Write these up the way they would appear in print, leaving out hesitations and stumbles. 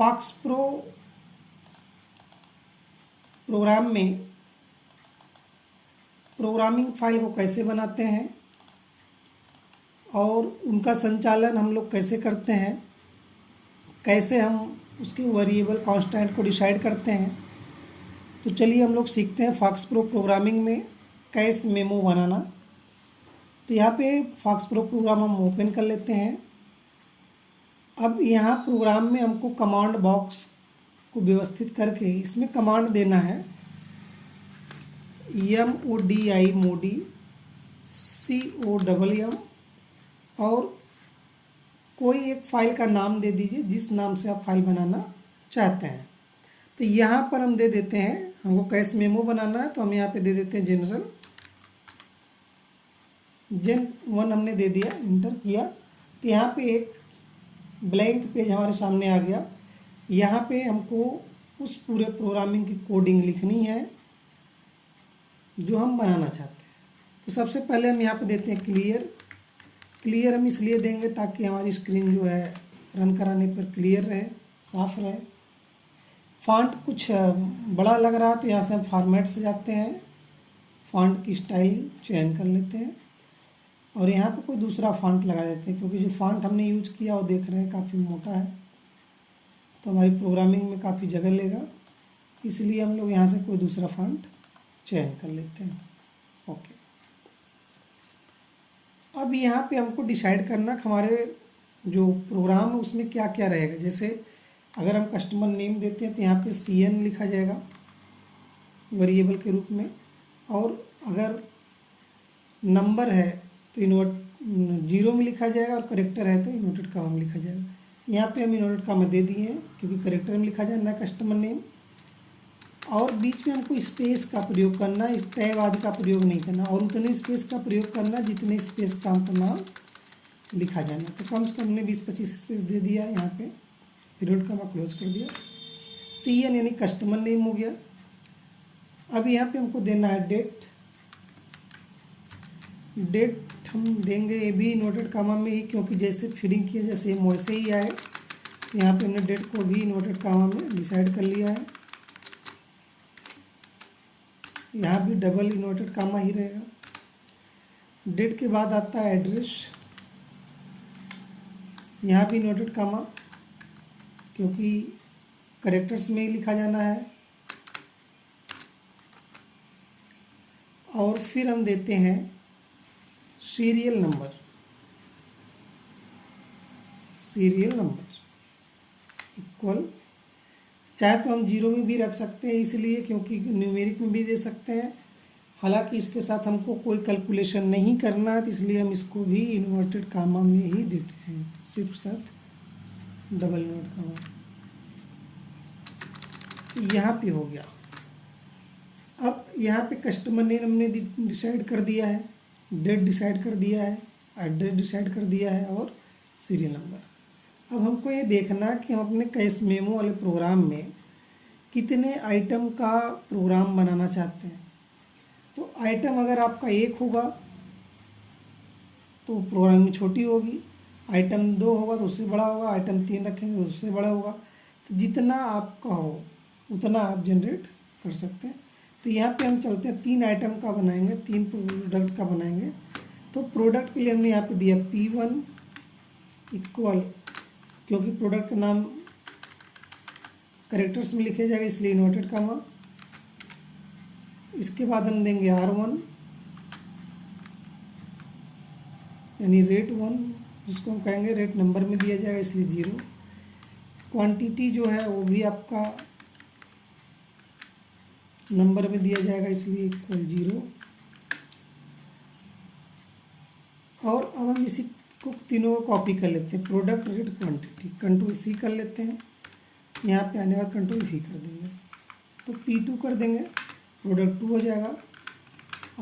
Fox pro programme में programming file को कैसे बनाते हैं और उनका संचालन हम लोग कैसे करते हैं, कैसे हम उसके वेरिएबल कांस्टेंट को डिसाइड करते हैं। तो चलिए हम लोग सीखते हैं फॉक्स प्रो प्रोग्रामिंग में कैश मेमो बनाना। तो यहाँ पे फॉक्स प्रो प्रोग्राम हम ओपन कर लेते हैं। अब यहाँ प्रोग्राम में हमको कमांड बॉक्स को व्यवस्थित करके इसमें कमांड देना है MODI COMM और कोई एक फ़ाइल का नाम दे दीजिए जिस नाम से आप फाइल बनाना चाहते हैं। तो यहाँ पर हम दे देते हैं, हमको कैश मेमो बनाना है तो हम यहाँ पे दे देते हैं जनरल Gen1 हमने दे दिया, इंटर किया। तो यहाँ पे एक ब्लैंक पेज हमारे सामने आ गया। यहाँ पे हमको उस पूरे प्रोग्रामिंग की कोडिंग लिखनी है जो हम बनाना चाहते हैं। तो सबसे पहले हम यहाँ पे देते हैं क्लियर हम इसलिए देंगे ताकि हमारी स्क्रीन जो है रन कराने पर क्लियर रहे, साफ रहे। फॉन्ट कुछ बड़ा लग रहा है तो यहाँ से हम फॉर्मेट से जाते हैं, फॉन्ट की स्टाइल चयन कर लेते हैं और यहाँ पे कोई दूसरा फॉन्ट लगा देते हैं, क्योंकि जो फॉन्ट हमने यूज किया वो देख रहे हैं काफ़ी मोटा है तो हमारी प्रोग्रामिंग में काफ़ी जगह लेगा, इसलिए हम लोग यहाँ से कोई दूसरा फॉन्ट चयन कर लेते हैं। ओके, अब यहाँ पे हमको डिसाइड करना कि हमारे जो प्रोग्राम है उसमें क्या क्या रहेगा। जैसे अगर हम कस्टमर नेम देते हैं तो यहाँ पे CN लिखा जाएगा वेरिएबल के रूप में, और अगर नंबर है तो जीरो में लिखा जाएगा और करेक्टर है तो इन्वर्टेड कॉमा में लिखा जाएगा। यहाँ पे हम इन्वर्टेड कॉमा दे दिए हैं क्योंकि करेक्टर में लिखा जाए ना कस्टमर नेम, और बीच में हमको स्पेस का प्रयोग करना, इस टैब आदि का प्रयोग नहीं करना, और उतने स्पेस का प्रयोग करना जितने स्पेस का हमको नाम लिखा जाना। तो कम से कम हमने 20-25 स्पेस दे दिया यहाँ पे, पीरियड का मैं क्लोज कर दिया। CN यानी कस्टमर नेम हो गया। अब यहाँ पे हमको देना है डेट हम देंगे ये भी इन्वर्टेड कामा में ही, क्योंकि जैसे फीडिंग किया जैसे हम वैसे ही आए। यहाँ पे हमने डेट को भी इन्वर्टेड कामा में डिसाइड कर लिया है। यहाँ भी डबल इन्वर्टेड कामा ही रहेगा। डेट के बाद आता है एड्रेस, यहाँ भी इन्वर्टेड कामा क्योंकि करेक्टर्स में ही लिखा जाना है। और फिर हम देते हैं सीरियल नंबर इक्वल, चाहे तो हम जीरो में भी रख सकते हैं इसलिए क्योंकि न्यूमेरिक में भी दे सकते हैं। हालांकि इसके साथ हमको कोई कैलकुलेशन नहीं करना है तो इसलिए हम इसको भी इन्वर्टेड कामा में ही देते हैं, सिर्फ साथ डबल इन्वर्टेड कामा। तो यहाँ पे हो गया। अब यहाँ पे कस्टमर नेम हमने डिसाइड कर दिया है, डेट डिसाइड कर दिया है, एड्रेस डिसाइड कर दिया है और सीरियल नंबर। अब हमको ये देखना कि हम अपने कैश मेमो वाले प्रोग्राम में कितने आइटम का प्रोग्राम बनाना चाहते हैं। तो आइटम अगर आपका 1 होगा तो प्रोग्रामिंग छोटी होगी, आइटम 2 होगा तो उससे बड़ा होगा, आइटम 3 रखेंगे तो उससे बड़ा होगा। तो जितना आपका हो उतना आप जनरेट कर सकते हैं। तो यहाँ पे हम चलते हैं 3 आइटम का बनाएंगे, 3 प्रोडक्ट का बनाएंगे। तो प्रोडक्ट के लिए हमने यहाँ पे दिया P1 इक्वल, क्योंकि प्रोडक्ट का नाम करेक्टर्स में लिखे जाएगा इसलिए इन्वर्टेड कामा। इसके बाद हम देंगे R1 यानी रेट 1, जिसको हम कहेंगे रेट नंबर में दिया जाएगा इसलिए 0। क्वांटिटी जो है वो भी आपका नंबर में दिया जाएगा इसलिए इक्वल 0। और अब हम इसी को तीनों को कॉपी कर लेते हैं, प्रोडक्ट रेट क्वांटिटी, कंट्रोल-C कर लेते हैं। यहाँ पे आने के बाद कंट्रोल-V कर देंगे तो P2 कर देंगे, प्रोडक्ट 2 हो जाएगा,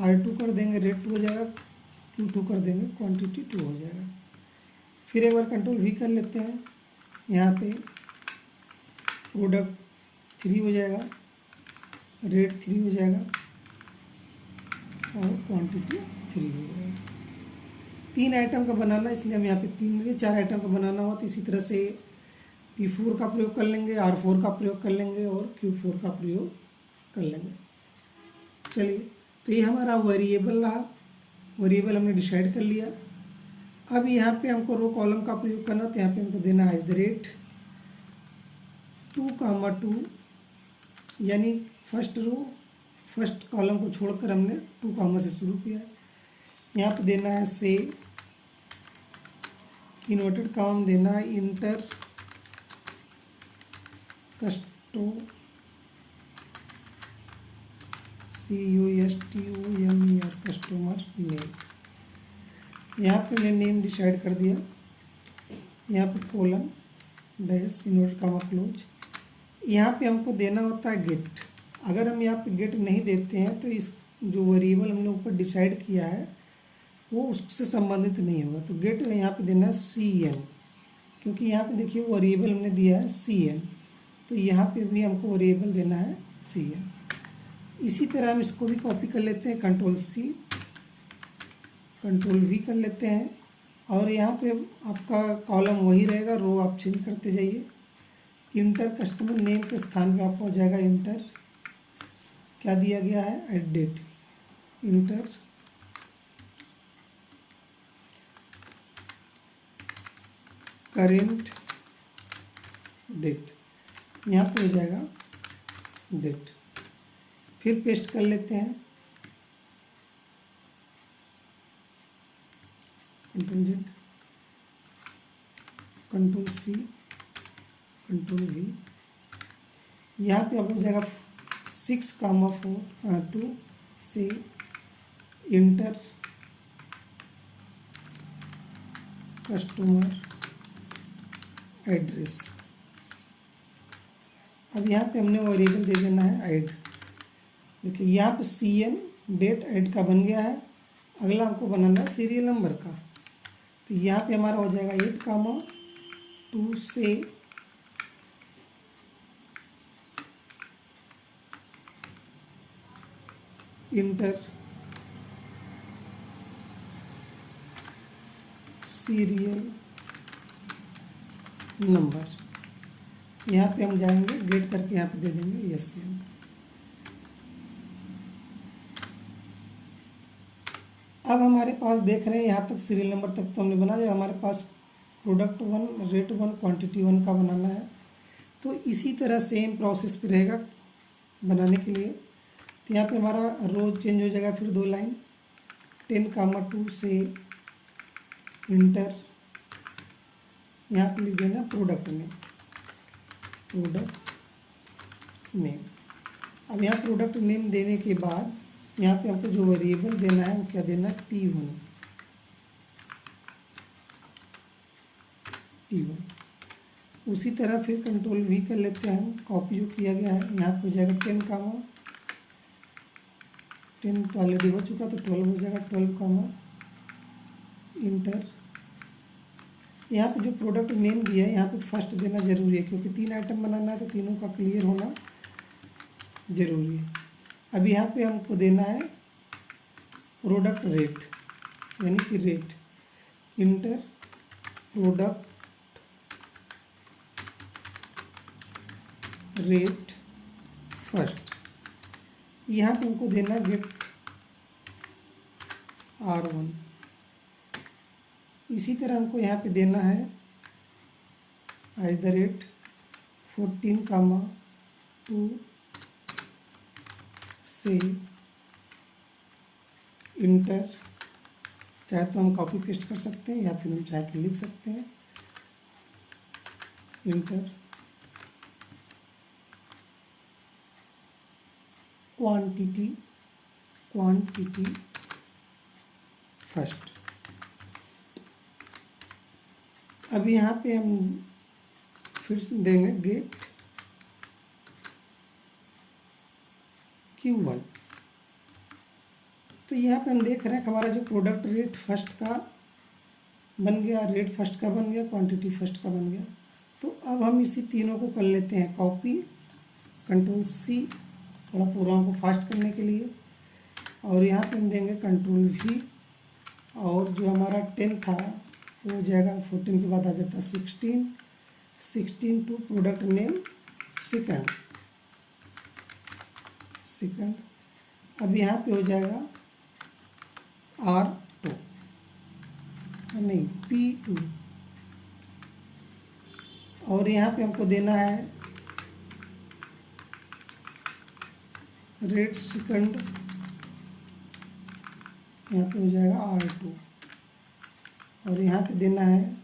R2 कर देंगे, रेट 2 हो जाएगा, Q2 कर देंगे, क्वांटिटी 2 हो जाएगा। फिर एक बार कंट्रोल-V कर लेते हैं, यहाँ पे प्रोडक्ट 3 हो जाएगा, रेट 3 हो जाएगा और क्वांटिटी 3 हो जाएगा। 3 आइटम का बनाना इसलिए हम यहाँ पे 3 दिए, 4 आइटम का बनाना हुआ तो इसी तरह से P4 का प्रयोग कर लेंगे, R4 का प्रयोग कर लेंगे और Q4 का प्रयोग कर लेंगे। चलिए, तो ये हमारा वेरिएबल रहा, वेरिएबल हमने डिसाइड कर लिया। अब यहाँ पे हमको रो कॉलम का प्रयोग करना, तो यहाँ पे हमको देना है @2, यानी फर्स्ट रो फर्स्ट कॉलम को छोड़कर हमने 2 से शुरू किया। यहाँ पे देना है से, इन्वर्टेड कॉमा देना है इंटर कस्टोमर कस्टमर नेम। यहाँ पे मैंने नेम डिसाइड कर दिया, यहाँ पे colon dash inverted comma close. यहाँ पे हमको देना होता है गेट। अगर हम यहाँ पे गेट नहीं देते हैं तो इस जो वेरिएबल हमने ऊपर डिसाइड किया है वो उससे संबंधित नहीं होगा। तो गेट यहाँ पे देना है CN, क्योंकि यहाँ पे देखिए वेरिएबल हमने दिया है CN, तो यहाँ पे भी हमको वेरिएबल देना है CN। इसी तरह हम इसको भी कॉपी कर लेते हैं, Ctrl+C Ctrl+V कर लेते हैं, और यहाँ पे आपका कॉलम वही रहेगा, रो आप चेंज करते जाइए। इंटर कस्टमर नेम के स्थान पे आपका हो जाएगा इंटर, क्या दिया गया है, @, इंटर करेंट डेट, यहाँ पे हो जाएगा डेट। फिर पेस्ट कर लेते हैं, Ctrl+Z Ctrl+C Ctrl+V। यहाँ पे अब हो जाएगा 6,4 से इंटर कस्टमर एड्रेस। अब यहाँ पे हमने वेरिएबल दे देना है ऐड। देखिए यहाँ पे CN डेट ऐड का बन गया है। अगला हमको बनाना है सीरियल नंबर का, तो यहाँ पे हमारा हो जाएगा 8,2 से इंटर सीरियल नंबर। यहाँ पे हम जाएंगे गेट करके यहाँ पे दे देंगे SN। अब हमारे पास देख रहे हैं यहाँ तक सीरियल नंबर तक तो हमने बना लिया। हमारे पास प्रोडक्ट 1 रेट 1 क्वांटिटी 1 का बनाना है, तो इसी तरह सेम प्रोसेस पे रहेगा बनाने के लिए। तो यहाँ पे हमारा रो चेंज हो जाएगा, फिर 2 लाइन 10,2 से इंटर, यहाँ पे लिख देना प्रोडक्ट नेम। अब यहाँ प्रोडक्ट नेम देने के बाद यहाँ पे हमको जो वेरिएबल देना है वो क्या देना है, P1। उसी तरह फिर Ctrl+V कर लेते हैं, कॉपी जो किया गया है। यहाँ पे हो जाएगा 10 तो ऑलरेडी हो चुका, तो 12 हो जाएगा 12, इंटर। यहाँ पे जो प्रोडक्ट नेम दिया है यहाँ पे फर्स्ट देना जरूरी है, क्योंकि 3 आइटम बनाना है तो तीनों का क्लियर होना जरूरी है। अब यहाँ पे हमको देना है प्रोडक्ट रेट, यानी कि rate, inter product rate first. यहाँ पे हमको देना है गेट R1। इसी तरह हमको यहाँ पे देना है @14,2 से इंटर, चाहे तो हम कॉपी पेस्ट कर सकते हैं या फिर हम चाहे तो लिख सकते हैं, इंटर क्वांटिटी फर्स्ट। अब यहाँ पे हम फिर से देंगे गेट Q1। तो यहाँ पे हम देख रहे हैं कि हमारा जो प्रोडक्ट रेट फर्स्ट का बन गया, रेट फर्स्ट का बन गया, क्वांटिटी फर्स्ट का बन गया। तो अब हम इसी तीनों को कर लेते हैं कॉपी, Ctrl+C थोड़ा प्रोग्राम को फास्ट करने के लिए, और यहाँ पे हम देंगे Ctrl+V, और जो हमारा 10 था वो हो जाएगा 14 के बाद आ जाता है 16, 16 टू प्रोडक्ट नेम सेकंड। अब यहाँ पे हो जाएगा R2 नहीं P2, और यहाँ पे हमको देना है रेट सेकंड, यहाँ पे हो जाएगा R2, और यहाँ पे देना है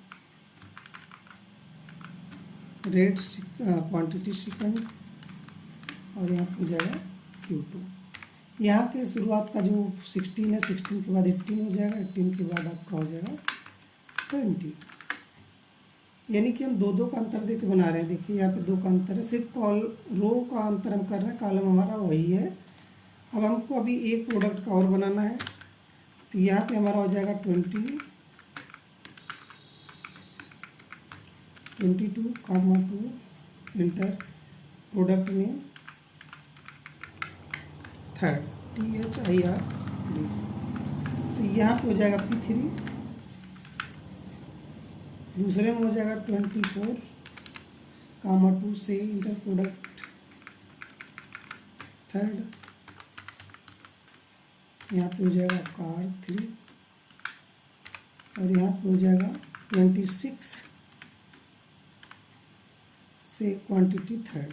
रेट क्वांटिटी सेकंड, और यहाँ पे हो जाएगा Q2। यहाँ के शुरुआत का जो 16 है, 16 के बाद 18 हो जाएगा, 18 के बाद आपका हो जाएगा 20। यानी कि हम दो दो का अंतर देके बना रहे हैं। देखिए यहाँ पे दो का अंतर है, सिर्फ रो का अंतर हम कर रहे हैं, कॉलम हमारा वही है। अब हमको अभी एक प्रोडक्ट का और बनाना है, तो यहाँ पे हमारा हो जाएगा 22, 2 inter product name third THIRD। तो यहाँ पे हो जाएगा P3, दूसरे में हो जाएगा 24, 2 से इंटर प्रोडक्ट थर्ड, यहाँ पे हो जाएगा आपका R3, और यहाँ पे हो जाएगा 26 से क्वांटिटी थर्ड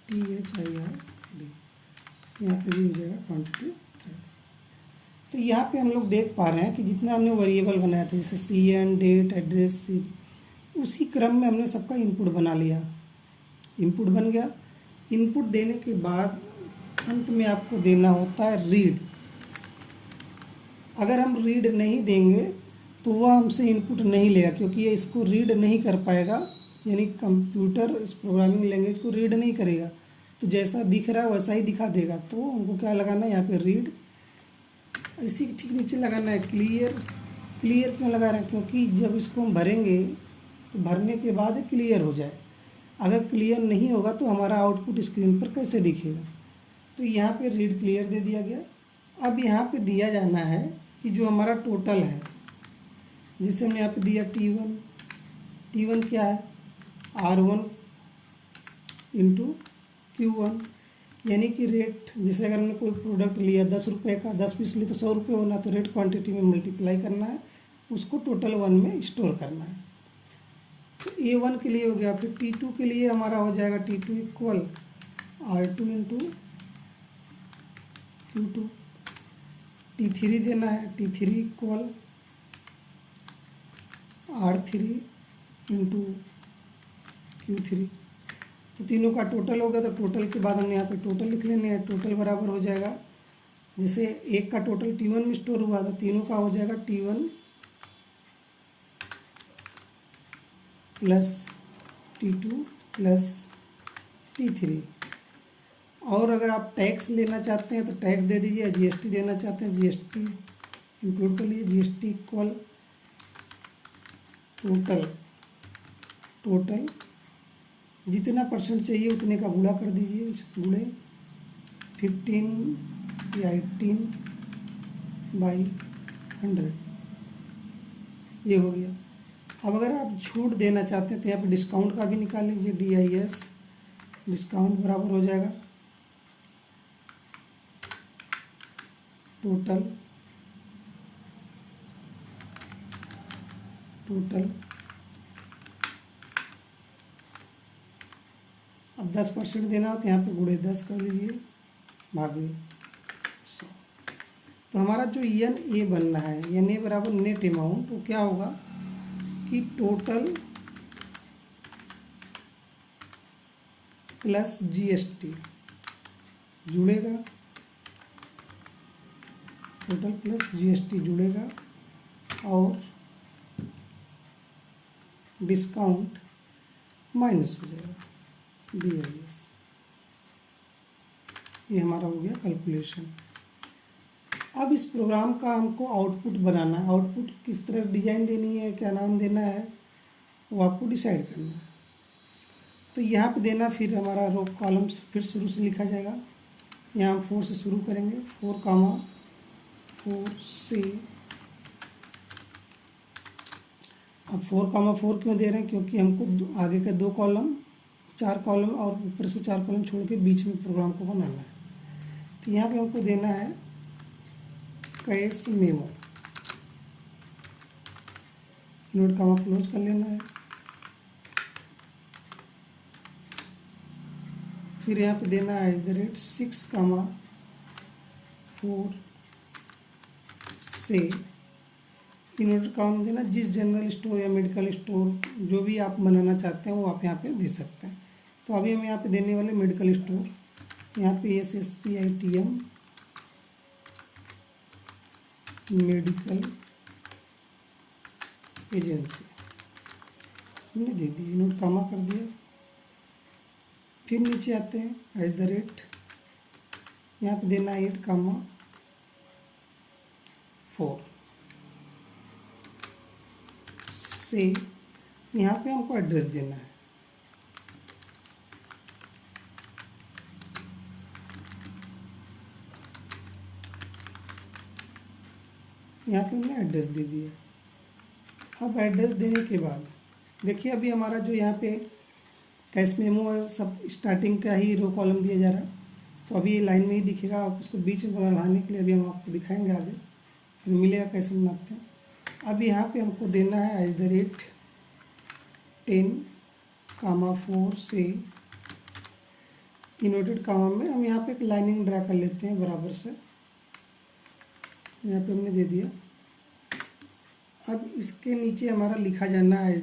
THIRD, यहाँ पे भी हो जाएगा क्वांटिटी थर्ड। तो यहाँ पे हम लोग देख पा रहे हैं कि जितना हमने वेरिएबल बनाया था, जैसे CN, डेट, एड्रेस, उसी क्रम में हमने सबका इनपुट बना लिया। इनपुट बन गया। इनपुट देने के बाद अंत में आपको देना होता है रीड। अगर हम रीड नहीं देंगे तो वह हमसे इनपुट नहीं लेगा, क्योंकि ये इसको रीड नहीं कर पाएगा, यानी कंप्यूटर इस प्रोग्रामिंग लैंग्वेज को रीड नहीं करेगा। तो जैसा दिख रहा है वैसा ही दिखा देगा। तो हमको क्या लगाना है, यहाँ पे रीड, इसी के ठीक नीचे लगाना है क्लियर। क्लियर क्यों लगा रहे हैं, क्योंकि जब इसको हम भरेंगे तो भरने के बाद क्लियर हो जाए। अगर क्लियर नहीं होगा तो हमारा आउटपुट स्क्रीन पर कैसे दिखेगा। तो यहाँ पे रीड क्लियर दे दिया गया। अब यहाँ पे दिया जाना है कि जो हमारा टोटल है, जिसे हमने यहाँ पे दिया T1 क्या है, R1 इंटू Q1, यानी कि रेट, जैसे अगर हमने कोई प्रोडक्ट लिया 10 रुपये का, 10 पीस लिए तो 100 रुपये होना, तो रेट क्वांटिटी में मल्टीप्लाई करना है, उसको टोटल 1 में स्टोर करना है। तो A1 के लिए हो गया। फिर T2 के लिए हमारा हो जाएगा T2 equal R2 into Q2। T3 देना है, T3 equal R3 into Q3। तो तीनों का टोटल हो गया। तो टोटल के बाद हमने यहाँ पे टोटल लिख लेने हैं। टोटल बराबर हो जाएगा, जैसे एक का टोटल T1 में स्टोर हुआ था, तीनों का हो जाएगा T1 plus T2 plus T3। और अगर आप टैक्स लेना चाहते हैं तो टैक्स दे दीजिए, GST देना चाहते हैं GST इंक्लूड कर लीजिए। GST इक्वल टोटल जितना परसेंट चाहिए उतने का गुणा कर दीजिए, इस गुणे 15 या 18/100, ये हो गया। अब अगर आप छूट देना चाहते हैं तो यहाँ पे डिस्काउंट का भी निकाल लीजिए, DIS डिस्काउंट बराबर हो जाएगा टोटल अब 10% देना हो तो यहाँ पे गुणे 10 कर लीजिए, भागे 100। तो हमारा जो NA बनना है, NA बराबर नेट अमाउंट, तो क्या होगा कि टोटल प्लस GST जुड़ेगा, टोटल प्लस GST जुड़ेगा, और डिस्काउंट माइनस हो जाएगा, DIS। ये हमारा हो गया कैलकुलेशन। अब इस प्रोग्राम का हमको आउटपुट बनाना है। आउटपुट किस तरह डिजाइन देनी है, क्या नाम देना है, वो आपको डिसाइड करना है। तो यहाँ पे देना, फिर हमारा रो कॉलम्स फिर शुरू से लिखा जाएगा। यहाँ हम 4 से शुरू करेंगे, 4 से अब 4,4 क्यों दे रहे हैं, क्योंकि हमको आगे के 2 कॉलम, 4 कॉलम और ऊपर से 4 कॉलम छोड़ के बीच में प्रोग्राम को बनाना है। तो यहाँ पे हमको देना है cash memo, note comma close कर लेना है। फिर यहाँ पे देना है @6,4 से इन्वर्टेड कॉमा देना, जिस जनरल स्टोर या मेडिकल स्टोर जो भी आप बनाना चाहते हैं वो आप यहाँ पे दे सकते हैं। तो अभी हम यहाँ पे देने वाले मेडिकल स्टोर, यहाँ पे SSPITM मेडिकल एजेंसी हमने दे दी, नोट कॉमा कर दिया। फिर नीचे आते हैं @ यहाँ पे देना है 8,4 से, यहाँ पे हमको एड्रेस देना है। यहाँ पे हमने एड्रेस दे दिया। अब एड्रेस देने के बाद देखिए अभी हमारा जो यहाँ पे कैश मेमो है सब स्टार्टिंग का ही रो कॉलम दिया जा रहा है, तो अभी ये लाइन में ही दिखेगा। आप उसको बीच में बढ़ाने के लिए अभी हम आपको दिखाएंगे आगे, फिर मिलेगा कैसे बनाते हैं। अब यहाँ पे हमको देना है @10,4 से इन्वर्टेड कॉमा में हम यहाँ पे एक लाइनिंग ड्रा कर लेते हैं बराबर से, यहाँ पे हमने दे दिया। अब इसके नीचे हमारा लिखा जाना है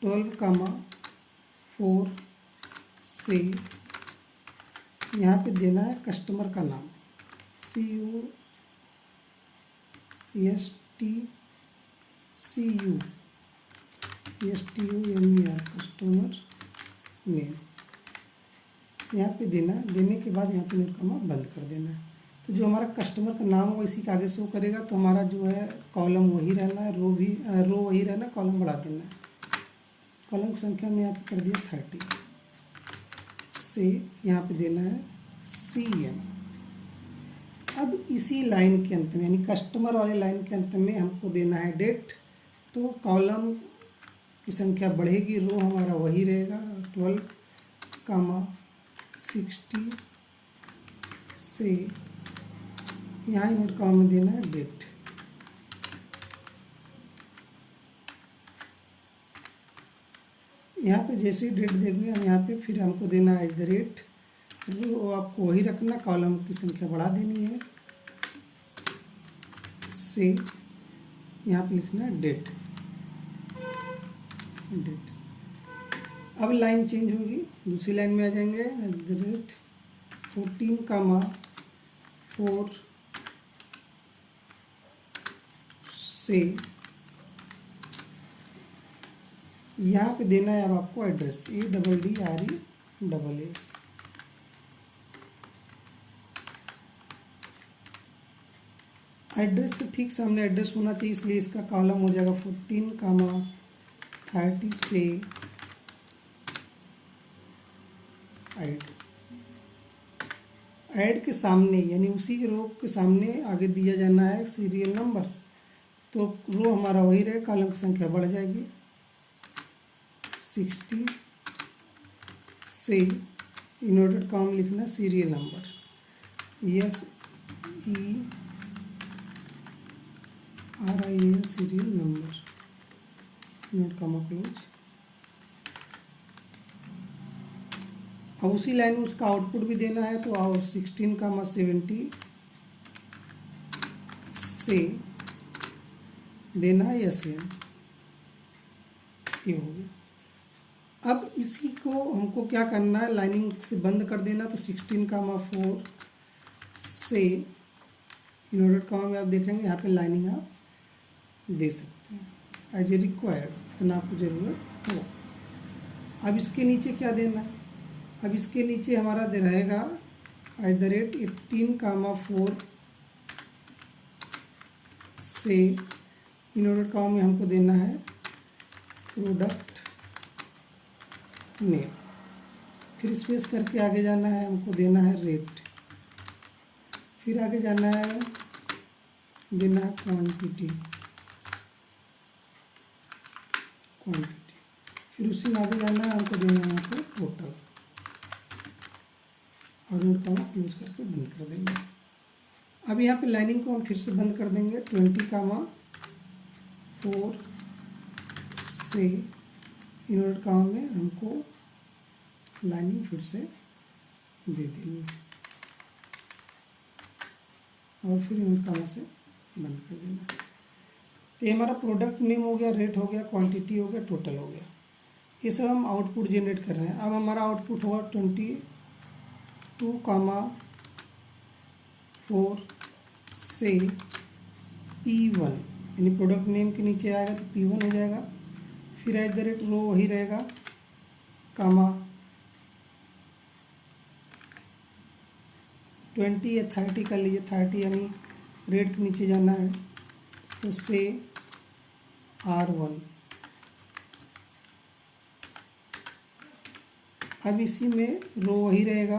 @12,4 से, यहाँ पे देना है कस्टमर का नाम CUSTUMER कस्टमर नेम यहाँ पे देना है। देने के बाद यहाँ पे नोट कॉमा बंद कर देना है। तो जो हमारा कस्टमर का नाम हो इसी के आगे शो करेगा, तो हमारा जो है कॉलम वही रहना है, रो वही रहना है, कॉलम बढ़ा देना है। कॉलम की संख्या में यहाँ पे कर दिया 30 से, यहाँ पे देना है CM। अब इसी लाइन के अंत में यानी कस्टमर वाले लाइन के अंत में हमको देना है डेट। तो कॉलम की संख्या बढ़ेगी, रो हमारा वही रहेगा 12,60 से, यहाँ नोट कॉमा में देना है डेट। यहाँ पे जैसे ही डेट देंगे हम यहाँ पे, फिर हमको देना है रो आपको वही रखना, कॉलम की संख्या बढ़ा देनी है से, यहाँ पे लिखना है डेट। अब लाइन चेंज होगी, दूसरी लाइन में आ जाएंगे @14,4 से, यहाँ पे देना है अब आपको एड्रेस ADDRESS। एड्रेस के ठीक सामने एड्रेस होना चाहिए, इसलिए इसका कॉलम हो जाएगा 14,30 से ऐड के सामने यानी उसी रो के सामने आगे दिया जाना है सीरियल नंबर। तो रो हमारा वही रहे, कॉलम की संख्या बढ़ जाएगी 60 से, इन्वर्टेड कॉमा लिखना serial number SERIAL serial number, note comma close. अब उसी लाइन में उसका आउटपुट भी देना है, तो 16,70 से देना है SN। ये हो गया। अब इसी को हमको क्या करना है, लाइनिंग से बंद कर देना। तो 16,4 से इन्वर्टेड कॉमा में आप देखेंगे यहाँ पे लाइनिंग आप दे सकते हैं एज ए रिक्वायर्ड, इतना आपको ज़रूरत हो। अब इसके नीचे क्या देना है, अब इसके नीचे हमारा दे रहेगा @18,4 से इन्वर्टेड कॉमा में हमको देना है प्रोडक्ट नेम, फिर स्पेस करके आगे जाना है, हमको देना है रेट, फिर आगे जाना है, देना है क्वांटिटी, क्वांटिटी, फिर उसी में आगे जाना है, हमको देना है यहाँ पे टोटल, और यूनिट कॉमा क्लोज करके बंद कर देंगे। अब यहाँ पे लाइनिंग को हम फिर से बंद कर देंगे, 20,4 से यूनिट कॉमा में हमको लाइनिंग फिर से दे देंगे, और फिर यूनिट कॉमा से बंद कर देना। तो ये हमारा प्रोडक्ट नेम हो गया, रेट हो गया, क्वांटिटी हो गया, टोटल हो गया। ये सब हम आउटपुट जनरेट कर रहे हैं। अब हमारा आउटपुट होगा 22,4 से P1, यानी प्रोडक्ट नेम के नीचे आएगा तो P1 हो जाएगा। फिर @ रो वही रहेगा, कामा 20 या 30 कर लीजिए, 30 यानी रेट के नीचे जाना है तो से R1। अब इसी में रो वही रहेगा,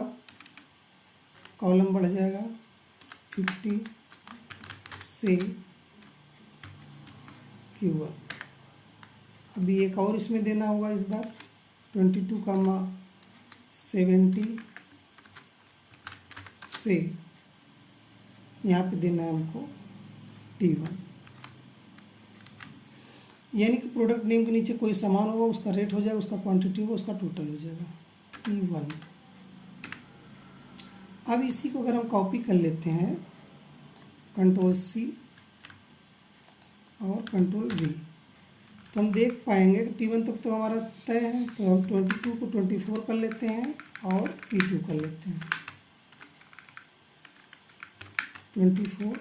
कॉलम बढ़ जाएगा 50 से Q1। अभी एक और इसमें देना होगा, इस बार 22,70 से यहाँ पे देना है हमको T1, यानी कि प्रोडक्ट नेम के नीचे कोई सामान होगा, उसका रेट हो जाएगा, उसका क्वांटिटी होगा, उसका टोटल हो जाएगा T1। अब इसी को अगर हम कॉपी कर लेते हैं, Ctrl+C और Ctrl+V, तो हम देख पाएंगे कि T1 तक तो हमारा तय है। तो हम 22 को 24 कर लेते हैं और P2 कर लेते हैं, 24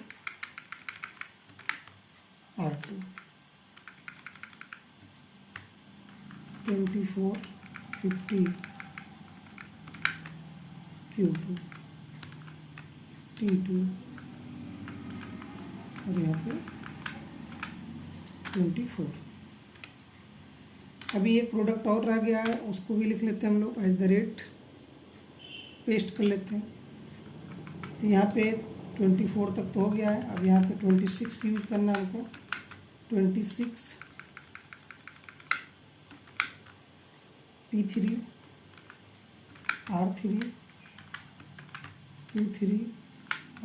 R2, 24 50 Q2 T2, और यहाँ पे 24। अभी एक प्रोडक्ट और रह गया है, उसको भी लिख लेते हैं हम लोग, @ पेस्ट कर लेते हैं। तो यहाँ पे 24 तक तो हो गया है। अब यहाँ पे 26 यूज़ करना है हमको, 26 P3 R3 Q3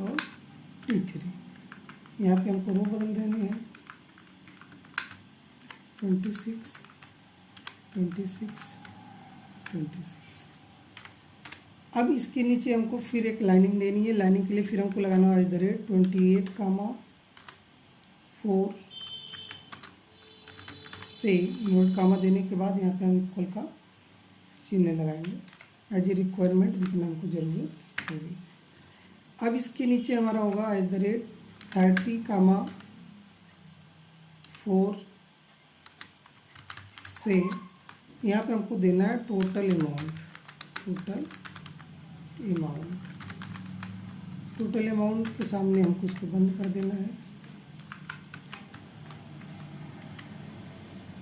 और T3। यहाँ पे हमको रो बदल देनी है, 26 26 26। अब इसके नीचे हमको फिर एक लाइनिंग देनी है। लाइनिंग के लिए फिर हमको लगाना है @ 28,4 से यूनिट कामा देने के बाद यहाँ पे हम इक्वल का चिन्ह लगाएंगे एज ए रिक्वायरमेंट, जितना हमको ज़रूरत होगी। अब इसके नीचे हमारा होगा @ 30,4 से यहाँ पे हमको देना है टोटल अमाउंट के सामने हमको इसको बंद कर देना है,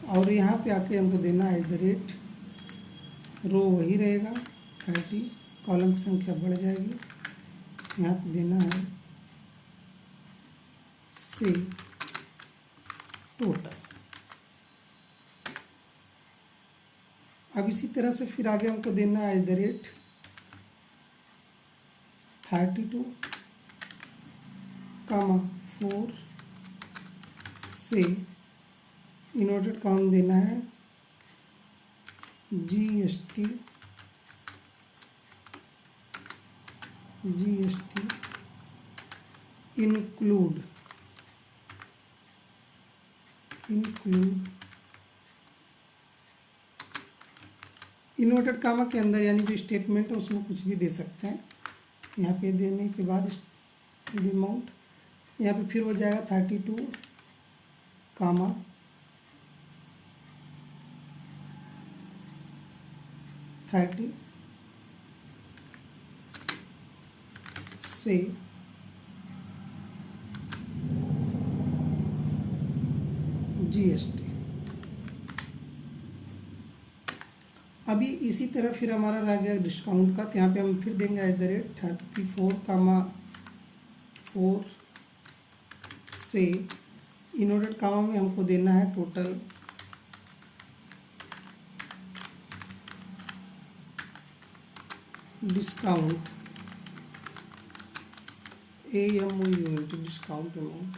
और यहाँ पे आके हमको देना है @ रो वही रहेगा 30, कॉलम की संख्या बढ़ जाएगी। यहाँ पे देना है से टोटल। अब इसी तरह से फिर आगे हमको देना है @ 32,4 से इन्वर्टेड कॉमा देना है GST इंक्लूड इन्वर्टेड कामा के अंदर, यानी जो स्टेटमेंट है उसमें कुछ भी दे सकते हैं। यहाँ पे देने के बाद अमाउंट यहाँ पे फिर हो जाएगा 32, 30 से GST। अभी इसी तरह फिर हमारा रह गया डिस्काउंट का, तो यहाँ पे हम फिर देंगे @ 34,4 से इन्वर्टेड कामा में हमको देना है total discount, AMOUNT, discount amount.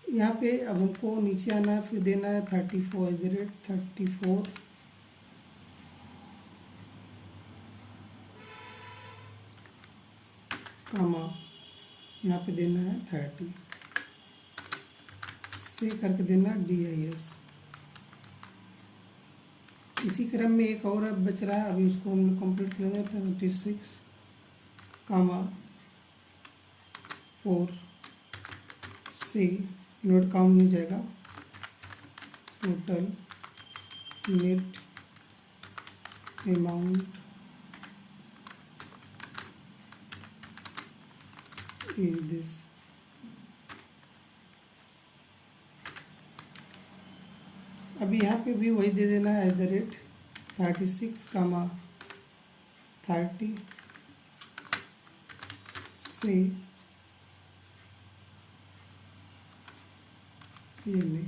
यहाँ पे अब हमको नीचे आना है, फिर देना है 34 कामा, यहाँ पे देना है 30 से करके देना DIS। इसी क्रम में एक और अब बच रहा है, अभी उसको हम लोग कंप्लीट कर लेंगे। 26 कामा 4 से इनवर्ट काम हो जाएगा। Total net amount is this. अभी यहाँ पे भी वही दे देना है @36 कामा 30 से ये नहीं।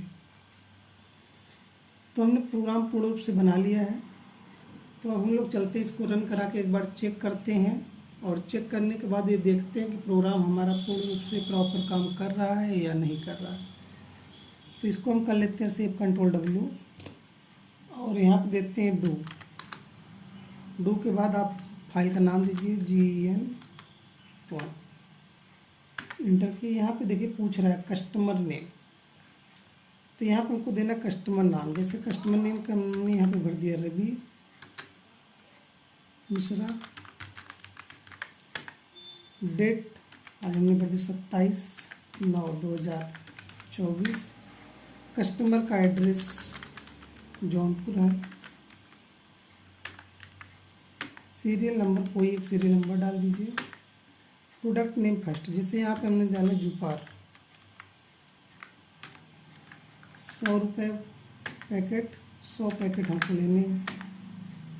तो हमने प्रोग्राम पूर्ण रूप से बना लिया है। तो अब हम लोग चलते इसको रन करा के एक बार चेक करते हैं, और चेक करने के बाद ये देखते हैं कि प्रोग्राम हमारा पूर्ण रूप से प्रॉपर काम कर रहा है या नहीं कर रहा है। तो इसको हम कर लेते हैं सेव, Ctrl+W, और यहाँ पे देते हैं डू के बाद आप फाइल का नाम दीजिए GEN1, इंटर किए। यहाँ पे देखिए पूछ रहा है कस्टमर नेम, तो यहाँ पे हमको देना कस्टमर नाम। जैसे कस्टमर नेम का हमने यहाँ पे भर दिया रवि मिश्रा। डेट आज हमने भर दी 27/9/2024। कस्टमर का एड्रेस जौनपुर है। सीरियल नंबर, कोई एक सीरियल नंबर डाल दीजिए। प्रोडक्ट नेम फर्स्ट, जैसे यहाँ पे हमने डाला जुपार, 100 रुपये पैकेट, 100 पैकेट हमको लेने हैं।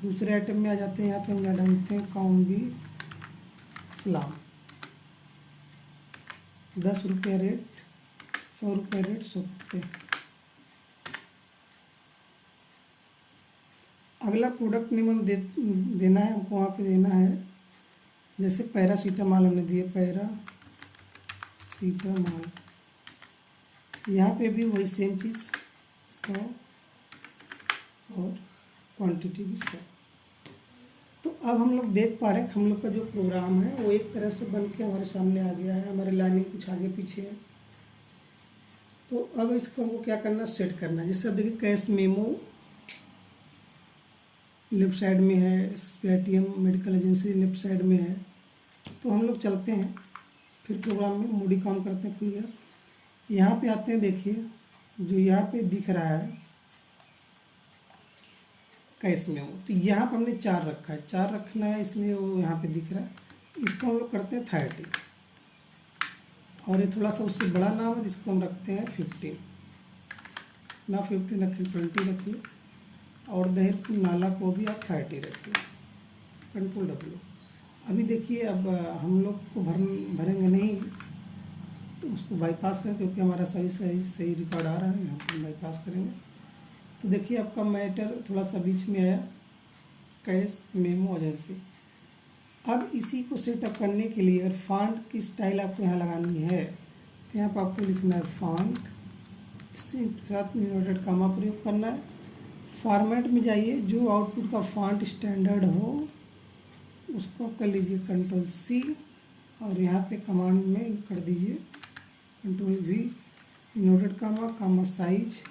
दूसरे आइटम में आ जाते हैं, यहाँ पे हम क्या डालते हैं कॉम्बी फ्लाम, 10 रुपये रेट, 100 रुपये रेट, 100 पत्ते। अगला प्रोडक्ट नेम हम देना है हमको, वहाँ पे देना है जैसे पैरासीटामॉल हमने दिए, पैरासीटामॉल। यहाँ पे भी वही सेम चीज़ 100 और क्वांटिटी भी 100। तो अब हम लोग देख पा रहे हैं कि हम लोग का जो प्रोग्राम है वो एक तरह से बन के हमारे सामने आ गया है। हमारे लाइनिंग कुछ आगे पीछे है। तो अब इसको हमको क्या करना, सेट करना है। जैसे अब देखिए कैश मेमो लेफ्ट साइड में है, SSB ATM medical agency left side में है। तो हम लोग चलते हैं फिर प्रोग्राम में, मोडी काम करते हैं क्लियर। यहाँ पे आते हैं, देखिए जो यहाँ पे दिख रहा है कैश मेमो, तो यहाँ पर हमने 4 रखा है, 4 रखना है इसलिए वो यहाँ पे दिख रहा है। इसको हम लोग करते हैं 30, और ये थोड़ा सा उससे बड़ा नाम है जिसको हम रखते हैं 15 ना, 15 रखिए, 20 रखिए, और दहेज नाला को भी आप 30 रखिए, Ctrl+W। अभी देखिए अब हम लोग को भरेंगे नहीं, तो उसको बाईपास करें क्योंकि हमारा सही रिकॉर्ड आ रहा है। यहाँ पर बाईपास करेंगे तो देखिए आपका मैटर थोड़ा सा बीच में आया, कैश मेमो एजेंसी। अब इसी को सेटअप करने के लिए अगर फॉन्ट की स्टाइल आपको यहाँ लगानी है तो यहाँ पर आपको लिखना है फॉन्ट, इसके साथ इन्वर्टेड कामा प्रयोग करना है। फॉर्मेट में जाइए, जो आउटपुट का फॉन्ट स्टैंडर्ड हो उसको कर लीजिए Ctrl+C, और यहाँ पे कमांड में कर दीजिए Ctrl+V, इन्वर्टेड कामा, कामा साइज।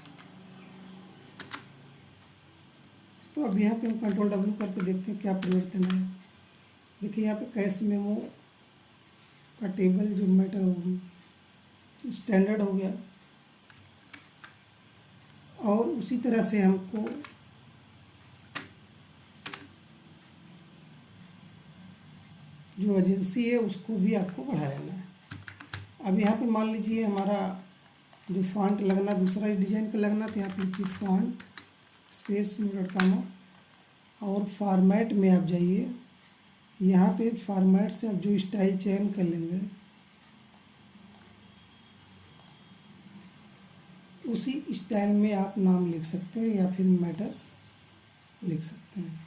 तो अब यहाँ पे हम Ctrl+W करके देखते हैं क्या परिवर्तन है। देखिए यहाँ पे कैश मेमो का टेबल जो मैटर स्टैंडर्ड हो गया, और उसी तरह से हमको जो एजेंसी है उसको भी आपको बढ़ाना है। अब यहाँ पे मान लीजिए हमारा जो फॉन्ट लगना दूसरा डिजाइन का लगना, तो यहाँ पे लिखिए फॉन्ट स्पेस इन्वर्टेड कामा, और फॉर्मेट में आप जाइए। यहाँ पे फॉर्मेट से आप जो स्टाइल चयन कर लेंगे उसी स्टाइल में आप नाम लिख सकते हैं या फिर मैटर लिख सकते हैं।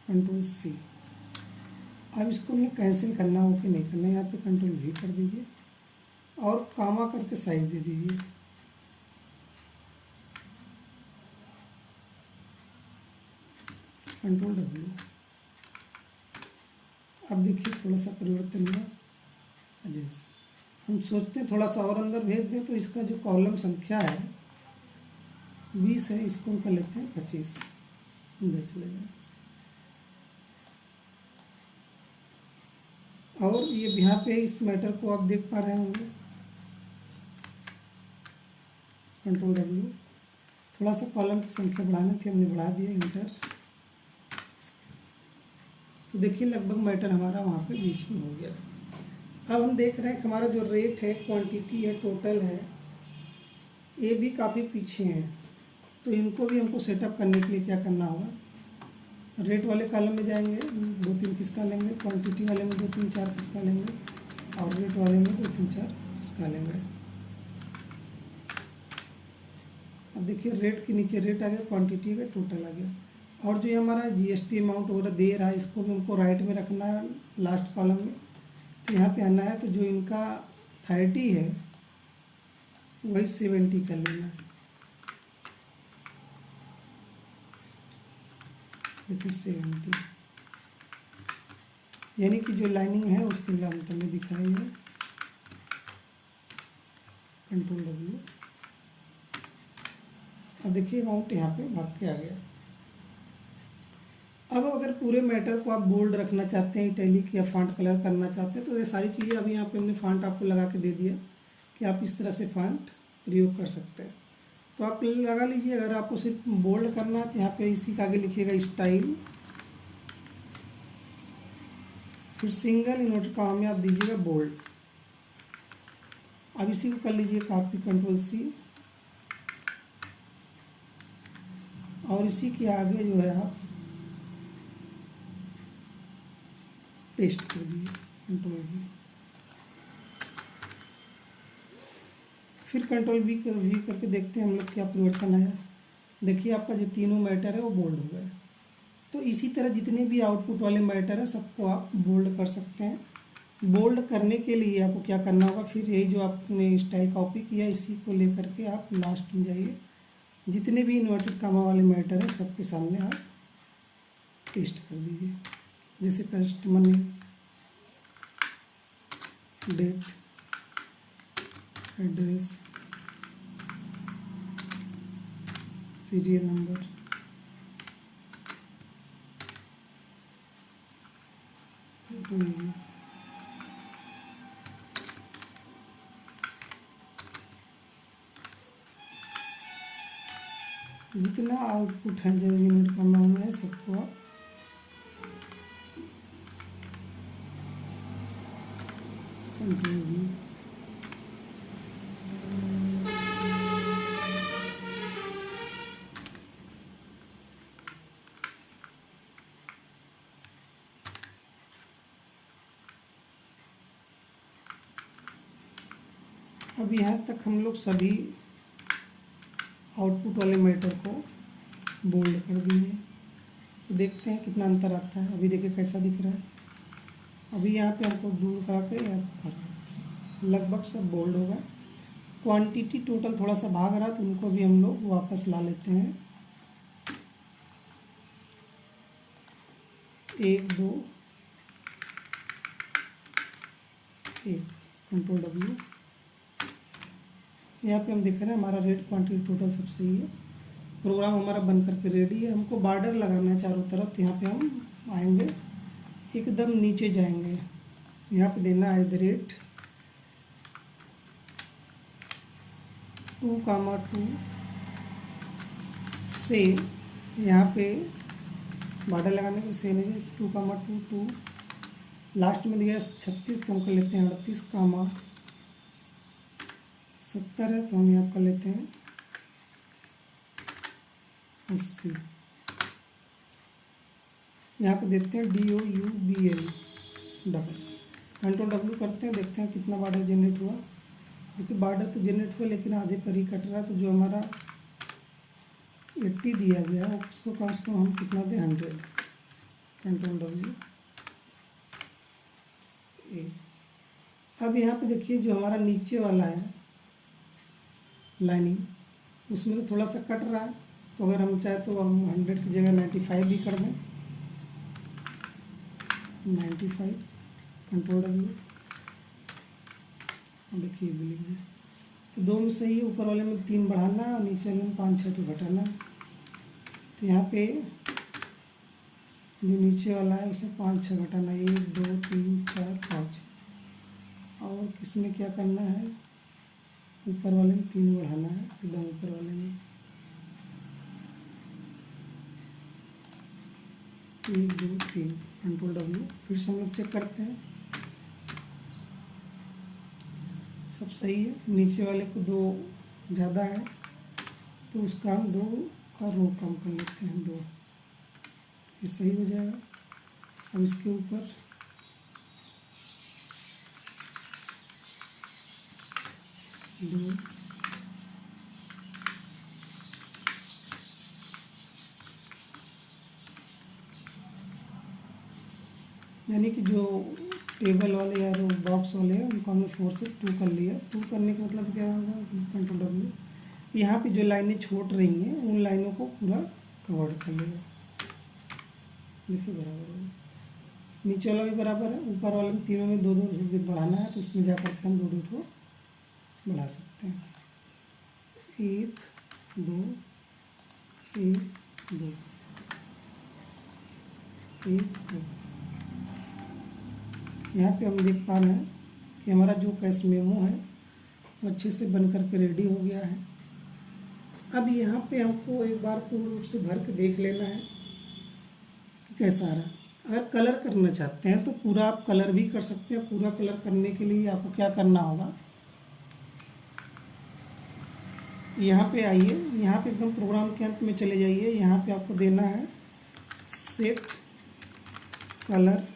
Control C. अब इसको हमने कैंसिल करना हो कि नहीं करना, यहाँ पे कंट्रोल वी कर दीजिए और कामा करके साइज दे दीजिए। Control W. अब देखिए थोड़ा सा परिवर्तन हुआ। जैसे हम सोचते हैं थोड़ा सा और अंदर भेज दें, तो इसका जो कॉलम संख्या है 20 है, इसको हम कर लेते हैं 25, अंदर चले जाए। और ये यहाँ पे इस मैटर को आप देख पा रहे होंगे, कंट्रोल डब्ल्यू। थोड़ा सा कॉलम की संख्या बढ़ानी थी, हमने बढ़ा दिया, इंटर। तो देखिए लगभग मैटर हमारा वहाँ पे बीच में हो गया। अब हम देख रहे हैं कि हमारा जो रेट है, क्वांटिटी है, टोटल है, ये भी काफ़ी पीछे हैं। तो इनको भी हमको सेटअप करने के लिए क्या करना होगा, रेट वाले कॉलम में जाएंगे, 2-3 किसका लेंगे, क्वांटिटी वाले में 2-3-4 किसका लेंगे, और रेट वाले में 2-3-4 किसका लेंगे। अब देखिए रेट के नीचे रेट आ गया, क्वांटिटी का टोटल आ गया, और जो ये हमारा जीएसटी अमाउंट वगैरह दे रहा है, इसको भी हमको राइट में रखना है, लास्ट कॉलम में। तो यहाँ पे आना है, तो जो इनका 30 है वही 70 कर लेना है। देखिए 70, यानी कि जो लाइनिंग है उसके अंतर में दिखाई है। Control W. अब देखिए अमाउंट यहाँ पे भाग के आ गया। अब अगर पूरे मैटर को आप बोल्ड रखना चाहते हैं, इटैलिक या फॉन्ट कलर करना चाहते हैं, तो ये सारी चीज़ें अभी यहाँ पे हमने फॉन्ट आपको लगा के दे दिया कि आप इस तरह से फॉन्ट प्रयोग कर सकते हैं। तो आप लगा लीजिए। अगर आपको सिर्फ बोल्ड करना है तो यहाँ पे इसी के आगे लिखिएगा स्टाइल, फिर सिंगल इन्वर्टेड कॉमा में आप दीजिएगा बोल्ड। अब इसी को कर लीजिए कॉपी, कंट्रोल सी, और इसी के आगे जो है आप पेस्ट कर दीजिए, कंट्रोल वी। फिर कंट्रोल वी करके देखते हैं हम लोग क्या परिवर्तन आया। देखिए आपका जो तीनों मैटर है वो बोल्ड हो गए। तो इसी तरह जितने भी आउटपुट वाले मैटर है सबको आप बोल्ड कर सकते हैं। बोल्ड करने के लिए आपको क्या करना होगा, फिर यही जो आपने स्टाइल कॉपी किया इसी को लेकर के आप लास्ट में जाइए, जितने भी इन्वर्टेड कामा वाले मैटर है सबके सामने आप पेस्ट कर दीजिए। जैसे customer name, date, address, serial number, जितना आउटपुट है जो यूनिट का नाम है सबको आप कंट्रोल वी। अब यहाँ तक हम लोग सभी आउटपुट वाले मैटर को बोल्ड कर दिए। तो देखते हैं कितना अंतर आता है। अभी देखिए कैसा दिख रहा है। अभी यहाँ पे हमको दूर करा के लगभग सब बोल्ड होगा। क्वांटिटी टोटल थोड़ा सा भाग रहा तो उनको भी हम लोग वापस ला लेते हैं। 1 2 1, कंट्रोल डब्ल्यू। यहाँ पे हम देख रहे हैं हमारा रेट क्वांटिटी टोटल सब सही है। प्रोग्राम हमारा बन करके रेडी है। हमको बॉर्डर लगाना है चारों तरफ। तो यहाँ पे हम आएंगे, एकदम नीचे जाएंगे, यहाँ पे देना है @ 2, 2 से, यहाँ पे बॉर्डर लगाने के से नहीं 2, 2, 2, लास्ट में दिया 36 तो हम कर लेते हैं 38, 70 है तो हम यहाँ कर लेते हैं 80। यहाँ पे देते हैं DOUBL डबल। कंट्रोल डब्ल्यू करते हैं, देखते हैं कितना बॉर्डर जनरेट हुआ। देखिए बॉर्डर तो जनरेट हुआ लेकिन आधे पर ही कट रहा। तो जो हमारा 80 दिया गया है उसको कम से कम हम कितना दें 100। कंट्रोल W ए। अब यहाँ पे देखिए जो हमारा नीचे वाला है लाइनिंग, उसमें तो थोड़ा सा कट रहा है, तो अगर हम चाहे तो हम 100 की जगह 95 भी कर दें, 95, कंट्रोल W। देखिए बिलिंग है, तो 2 में सही है, ऊपर वाले में 3 बढ़ाना है और नीचे वाले में 5-6 तो घटाना है। तो यहाँ पे जो नीचे वाला है उसे 5-6 घटाना, 1 2 3 4 5, और किसमें क्या करना है, ऊपर वाले में 3 बढ़ाना है, एकदम ऊपर वाले में 1 2 3, कंट्रोल W। फिर से हम लोग चेक करते हैं, सब सही है। नीचे वाले को 2 ज़्यादा है, तो उसका हम 2 का रो कम कर लेते हैं, 2, ये सही हो जाएगा। अब इसके ऊपर दो, यानी कि जो टेबल वाले या जो बॉक्स वाले हैं उनको हमने 4 से 2 कर लिया। 2 करने का मतलब क्या होगा, कंट्रोल W। यहाँ पे जो लाइनें छोड़ रही हैं उन लाइनों को पूरा कवर कर लेगा। देखिए बराबर है, नीचे वाला भी बराबर है, ऊपर वाले में तीनों में 2-2 बढ़ाना है, तो उसमें जाकर के हम 2-2 को बढ़ा सकते हैं, 1 2 1 2 1 2। यहाँ पे हम देख पा रहे हैं कि हमारा जो कैश मेमो है वो अच्छे से बन करके रेडी हो गया है। अब यहाँ पे हमको एक बार पूर्ण रूप से भर के देख लेना है कि कैसा आ रहा है। अगर कलर करना चाहते हैं तो पूरा आप कलर भी कर सकते हैं। पूरा कलर करने के लिए आपको क्या करना होगा, यहाँ पे आइए, यहाँ पे एकदम प्रोग्राम के अंत में चले जाइए। यहाँ पे आपको देना है सेट कलर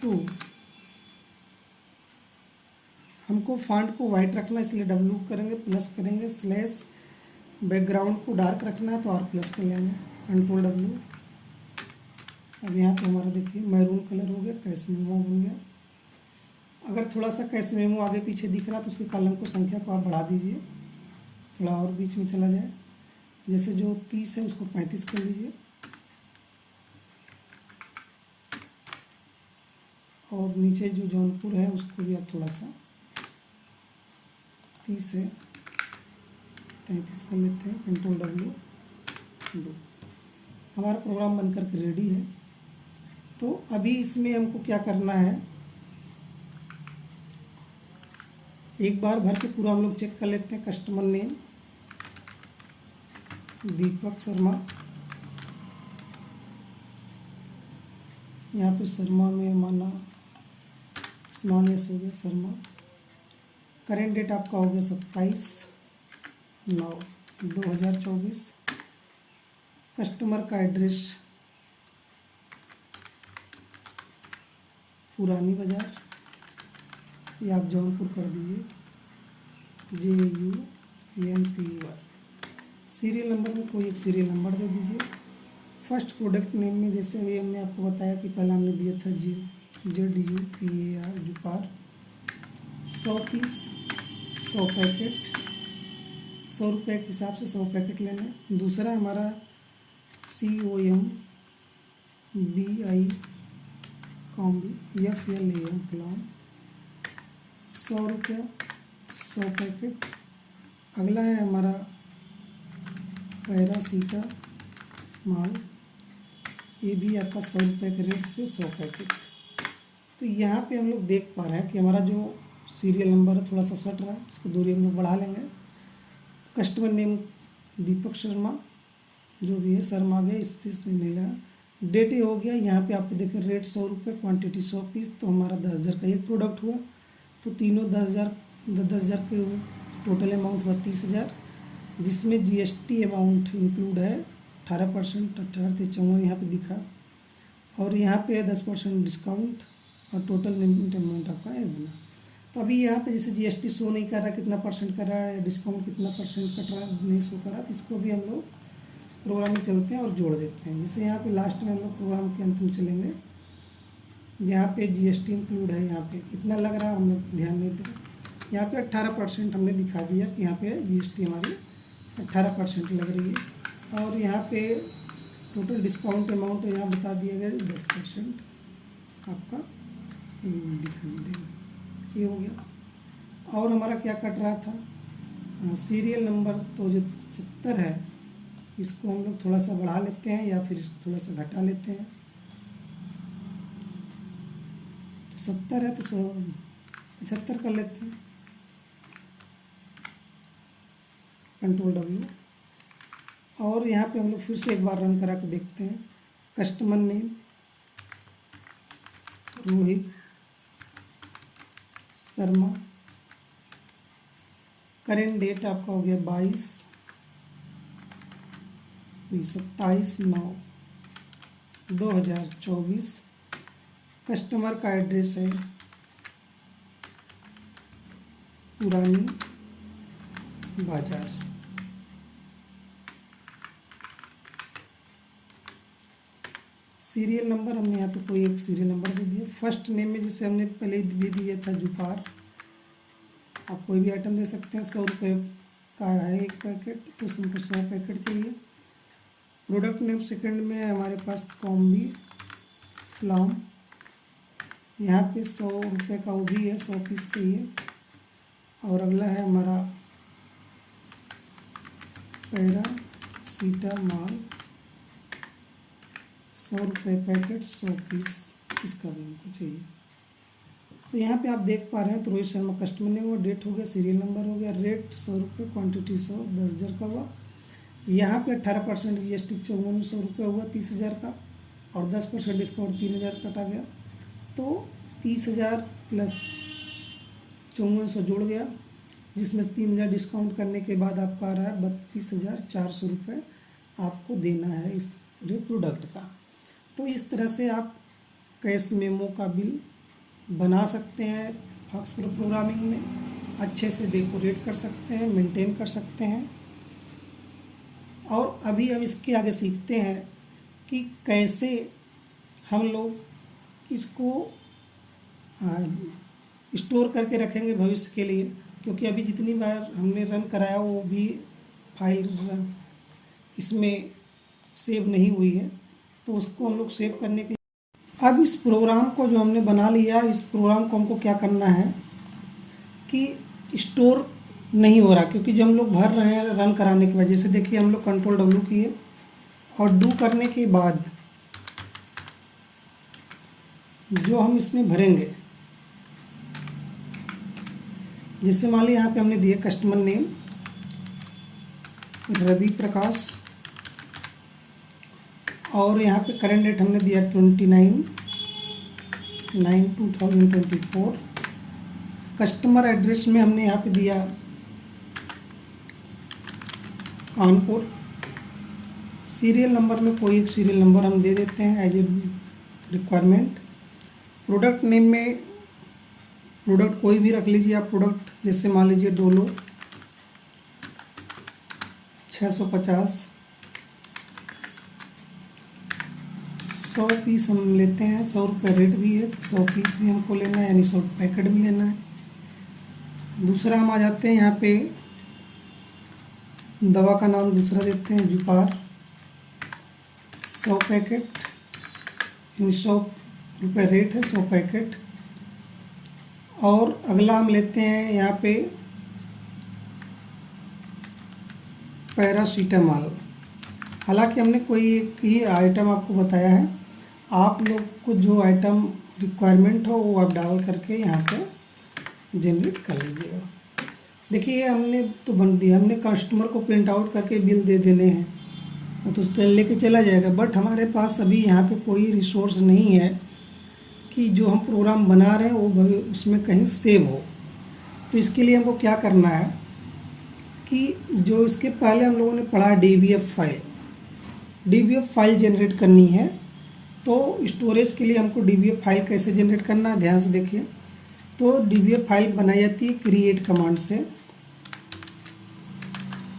टू। हमको फॉन्ट को वाइट रखना है, इसलिए W करेंगे, प्लस करेंगे, स्लैश बैकग्राउंड को डार्क रखना है तो R प्लस कर लेंगे, कंट्रोल W। अब यहाँ पे हमारा देखिए मैरून कलर हो गया, कैश मेमो बन गया। अगर थोड़ा सा कैश मेमो आगे पीछे दिख रहा तो उसके कॉलम को संख्या को आप बढ़ा दीजिए, थोड़ा और बीच में चला जाए। जैसे जो 30 है उसको 35 कर लीजिए, और नीचे जो जौनपुर है उसको भी आप थोड़ा सा 30 से 33 कर लेते हैं, कंट्रोल W दो। हमारा प्रोग्राम बनकर के रेडी है। तो अभी इसमें हमको क्या करना है, एक बार भर के पूरा हम लोग चेक कर लेते हैं। कस्टमर नेम दीपक शर्मा, यहाँ पे शर्मा में माना स्मॉलेस हो गया शर्मा। करेंट डेट आपका हो गया 27/9/2024। कस्टमर का एड्रेस पुरानी बाज़ार, या आप जौनपुर कर दीजिए, JUNPUR। सीरियल नंबर में कोई एक सीरियल नंबर दे दीजिए। फर्स्ट प्रोडक्ट नेम में जैसे अभी हमने आपको बताया कि पहला हमने दिया था ZUPAR, जुपार। 100 पीस, 100 पैकेट, 100 रुपये के हिसाब से 100 पैकेट लेना है। दूसरा हमारा COMBI FLAM फ्लाम, 100 रुपया, 100 पैकेट। अगला है हमारा पैरासीटामॉल, ये भी आपका 100 रुपये के रेट से 100 पैकेट। तो यहाँ पे हम लोग देख पा रहे हैं कि हमारा जो सीरियल नंबर है थोड़ा सा सट रहा है, इसको दूरी हम लोग बढ़ा लेंगे। कस्टमर नेम दीपक शर्मा, जो भी है शर्मा आ गया, इस पीस में नहीं लगा। डेट हो गया, यहाँ पे आपको देखें रेट 100 रुपये, क्वान्टिटी 100 पीस, तो हमारा 10,000 का एक प्रोडक्ट हुआ। तो तीनों 10,000 के हुए, टोटल अमाउंट हुआ 30,000, जिसमें GST अमाउंट इंक्लूड है 18%, 18,54 यहाँ पे दिखा, और यहाँ पे है 10% डिस्काउंट, और टोटल पेमेंट अमाउंट आपका है बना। तो अभी यहाँ पे जैसे GST शो नहीं कर रहा कितना परसेंट कर रहा है, डिस्काउंट कितना परसेंट कट रहा है नहीं शो कर रहा, तो इसको भी हम लोग प्रोग्राम चलते हैं और जोड़ देते हैं। जैसे यहाँ पे लास्ट में हम लोग प्रोग्राम के अंत में चलेंगे, यहाँ पे जीएसटी इंक्लूड है, यहाँ पे कितना लग रहा है हम लोग ध्यान नहीं दे रहे। यहाँ पे 18% हमने दिखा दिया कि यहाँ पे जीएसटी हमारी 18% लग रही है। और यहाँ पे टोटल डिस्काउंट अमाउंट यहाँ बता दिया गया 10% आपका दिखाई देगा। ये हो गया। और हमारा क्या कट रहा था, सीरियल नंबर तो जो 70 है इसको हम लोग थोड़ा सा बढ़ा लेते हैं या फिर इसको थोड़ा सा घटा लेते हैं। तो 70 है तो 75 कर लेते हैं, कंट्रोल W। और यहाँ पे हम लोग फिर से एक बार रन करा के देखते हैं। Customer name Rohit Sharma, current date आपका हो गया 27/9/2024। कस्टमर का एड्रेस है पुरानी बाजार। सीरियल नंबर हमने यहाँ पे कोई एक सीरियल नंबर दे दिया। फर्स्ट नेम में जैसे हमने पहले भी दिया था जुपार, आप कोई भी आइटम दे सकते हैं। 100 रुपये का है एक पैकेट तो उसको 100 पैकेट चाहिए। प्रोडक्ट नेम सेकंड में है हमारे पास कॉम्बी फ्लाम, यहाँ पे 100 रुपये का वो भी है, 100 पीस चाहिए। और अगला है हमारा पैरासीटामॉल, 100 रुपये पैकेट, 100 पीस, इसका भी हमको चाहिए। तो यहाँ पे आप देख पा रहे हैं तो रोहित शर्मा कस्टमर नेम हुआ, डेट हो गया, सीरियल नंबर हो गया, रेट 100 रुपये, क्वान्टिटी 100, 10,000 का हुआ। यहाँ पे 18% जीएसटी 5400 रुपये हुआ 30,000 का, और 10% डिस्काउंट 3,000 कटा गया। तो 30,000 प्लस 5400 जुड़ गया, जिसमें 3,000 डिस्काउंट करने के बाद आपका आ रहा है 32,400 रुपये आपको देना है इस पूरे प्रोडक्ट का। तो इस तरह से आप कैश मेमो का बिल बना सकते हैं फॉक्स प्रोग्रामिंग में, अच्छे से डेकोरेट कर सकते हैं, मेंटेन कर सकते हैं। और अभी हम इसके आगे सीखते हैं कि कैसे हम लोग इसको स्टोर करके रखेंगे भविष्य के लिए, क्योंकि अभी जितनी बार हमने रन कराया वो भी फाइल इसमें सेव नहीं हुई है, तो उसको हम लोग सेव करने के लिए अब इस प्रोग्राम को जो हमने बना लिया, इस प्रोग्राम को हमको क्या करना है कि स्टोर नहीं हो रहा, क्योंकि जो हम लोग भर रहे हैं रन कराने की वजह से, देखिए हम लोग कंट्रोल W किए और डू करने के बाद जो हम इसमें भरेंगे, जैसे मान लीजिए यहाँ पे हमने दिया कस्टमर नेम रवि प्रकाश, और यहाँ पे करेंट डेट हमने दिया 29/9/2024। कस्टमर एड्रेस में हमने यहाँ पे दिया कानपुर। सीरियल नंबर में कोई एक सीरियल नंबर हम दे देते हैं as a requirement. Product name में प्रोडक्ट कोई भी रख लीजिए आप प्रोडक्ट, जैसे मान लीजिए डोलो 650, 100 पीस हम लेते हैं, 100 रुपये रेट भी है तो 100 पीस भी हमको लेना है, यानी 100 पैकेट भी लेना है। दूसरा हम आ जाते हैं यहाँ पे, दवा का नाम दूसरा देते हैं जुपार, 100 पैकेट, यानी 100 रुपये रेट है, 100 पैकेट। और अगला हम लेते हैं यहाँ पे पैरासीटामॉल। हालांकि हमने कोई एक ही आइटम आपको बताया है, आप लोग को जो आइटम रिक्वायरमेंट हो वो आप डाल करके यहाँ पे जनरेट कर लीजिएगा। देखिए हमने तो बन दिया, हमने कस्टमर को प्रिंट आउट करके बिल दे देने हैं तो उसको लेके चला जाएगा, बट हमारे पास अभी यहाँ पे कोई रिसोर्स नहीं है कि जो हम प्रोग्राम बना रहे हैं वो उसमें कहीं सेव हो। तो इसके लिए हमको क्या करना है कि जो इसके पहले हम लोगों ने पढ़ा DBF फाइल जनरेट करनी है। तो स्टोरेज के लिए हमको DBF फाइल कैसे जनरेट करना है, ध्यान से देखिए। तो DBF फाइल बनाई जाती है क्रिएट कमांड से,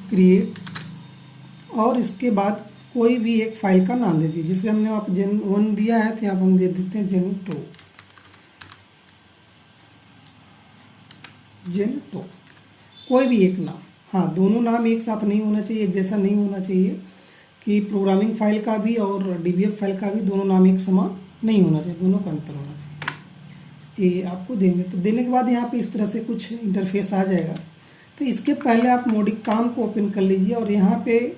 क्रिएट, और इसके बाद कोई भी एक फाइल का नाम दे दीजिए। जैसे हमने वहाँ पर Gen1 दिया है तो यहाँ पर हम दे देते हैं Gen2। कोई भी एक नाम, हाँ दोनों नाम एक साथ नहीं होना चाहिए, एक जैसा नहीं होना चाहिए कि प्रोग्रामिंग फाइल का भी और DBF फाइल का भी दोनों नाम एक समान नहीं होना चाहिए, दोनों का अंतर होना चाहिए। ये आपको देंगे तो देने के बाद यहाँ पे इस तरह से कुछ इंटरफेस आ जाएगा। तो इसके पहले आप मॉडिकाम को ओपन कर लीजिए और यहाँ पे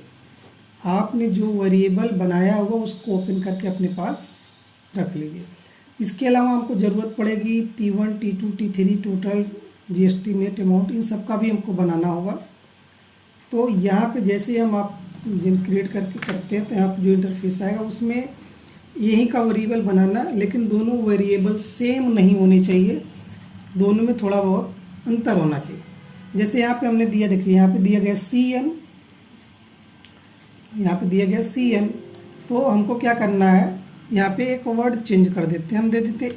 आपने जो वेरिएबल बनाया होगा उसको ओपन करके अपने पास रख लीजिए। इसके अलावा हमको ज़रूरत पड़ेगी T1, T2, T3 total, GST, net amount, इन सब का भी हमको बनाना होगा। तो यहाँ पे जैसे हम आप जिन क्रिएट करके करते हैं तो यहाँ पे जो इंटरफेस आएगा उसमें यही का वेरिएबल बनाना, लेकिन दोनों वेरिएबल सेम नहीं होने चाहिए, दोनों में थोड़ा बहुत अंतर होना चाहिए। जैसे यहाँ पे हमने दिया, देखिए यहाँ पे दिया गया CN, यहाँ पे दिया गया CN, तो हमको क्या करना है, यहाँ पे एक वर्ड चेंज कर देते हैं, हम दे देते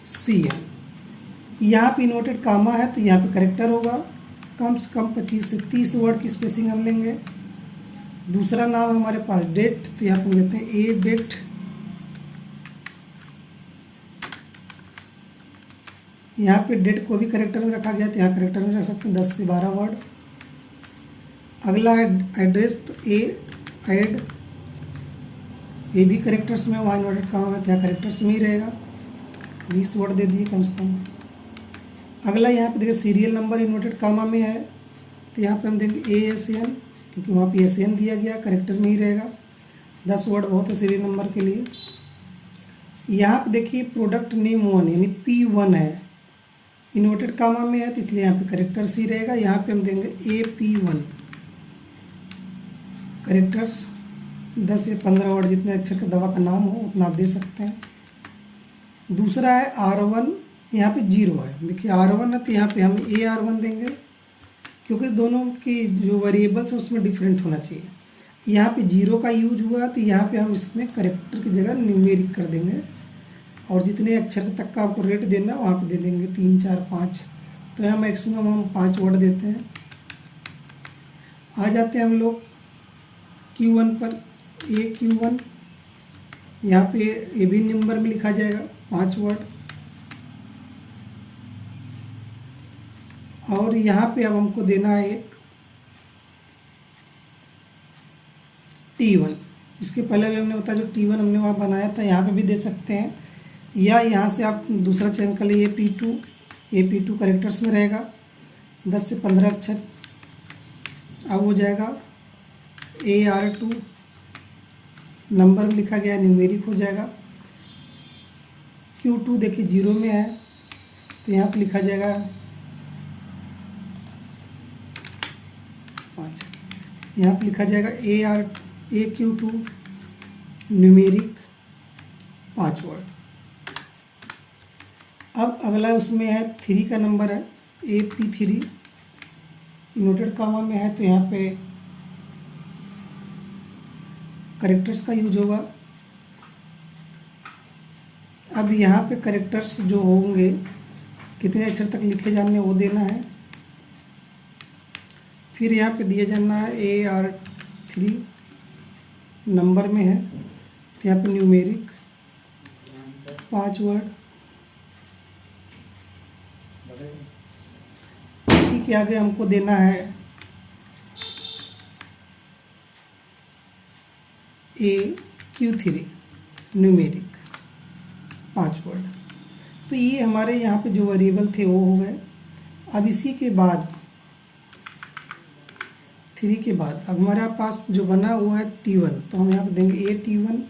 ACN। यहाँ पे इन्वर्टेड कामा है तो यहाँ पे करेक्टर होगा, कम से कम 25 से 30 वर्ड की स्पेसिंग हम लेंगे। दूसरा नाम हमारे पास डेट, तो यहाँ पे लेते हैं A डेट। यहाँ पे डेट को भी करेक्टर में रखा गया तो यहाँ करेक्टर में रख सकते हैं 10 से 12 वर्ड। अगला है एड्रेस, तो ऐड, ये भी करेक्टर्स में, वहाँ इन्वर्टेड कामा है तो यहाँ करेक्टर्स में ही रहेगा, 20 वर्ड दे दिए कम से कम। अगला यहाँ पे देखिए सीरियल नंबर इन्वर्टेड कामा में है तो यहाँ पे हम देंगे ASN, क्योंकि वहाँ पे SN दिया गया, करेक्टर में ही रहेगा, 10 वर्ड बहुत है सीरियल नंबर के लिए। यहाँ पे देखिए प्रोडक्ट नेम 1 यानी P1 है, इन्वर्टेड कामा में है तो इसलिए यहाँ पे करेक्टर्स ही रहेगा। यहाँ पे हम देंगे AP1, करेक्टर्स 10 से 15 वर्ड, जितने अक्षर का दवा का नाम हो उतना आप दे सकते हैं। दूसरा है R1, यहाँ पे 0 है, देखिए R1 है तो यहाँ पे हम AR1 देंगे, क्योंकि दोनों की जो वेरिएबल्स है उसमें डिफरेंट होना चाहिए। यहाँ पे 0 का यूज हुआ तो यहाँ पे हम इसमें करेक्टर की जगह न्यूमेरिक कर देंगे, और जितने अक्षर तक का आपको रेट देना वहाँ पे दे देंगे 3, 4, 5, तो यहाँ मैक्सिमम हम 5 वर्ड देते हैं। आ जाते हैं हम लोग Q1 पर, AQ1, यहाँ पे ये भी नंबर में लिखा जाएगा 5 वर्ड। और यहाँ पे अब हमको देना है एक T1, इसके पहले भी हमने बताया जो T1 हमने वहाँ बनाया था, यहाँ पे भी दे सकते हैं, या यहाँ से आप दूसरा चयन कर लीजिए AP2 करेक्टर्स में रहेगा, 10 से 15 अक्षर। अब हो जाएगा AR2, नंबर में लिखा गया न्यूमेरिक हो जाएगा। Q2 देखिए 0 में है तो यहाँ पे लिखा जाएगा 5, यहाँ पे लिखा जाएगा AQ2 न्यूमेरिक 5 वर्ड। अब अगला उसमें है 3 का नंबर है AP3, इन्वर्टेड कामा में है तो यहाँ पे करेक्टर्स का यूज होगा। अब यहाँ पे करेक्टर्स जो होंगे कितने अक्षर तक लिखे जाने वो देना है। फिर यहाँ पे दिया जाना है AR3, नंबर में है तो यहाँ पे न्यूमेरिक 5 वर्ड। इसी के आगे हमको देना है AQ3 न्यूमेरिक 5 वर्ड। तो ये हमारे यहाँ पे जो वेरिएबल थे वो हो गए। अब इसी के बाद 3 के बाद अब हमारे पास जो बना हुआ है T1, तो हम यहाँ पे देंगे AT1,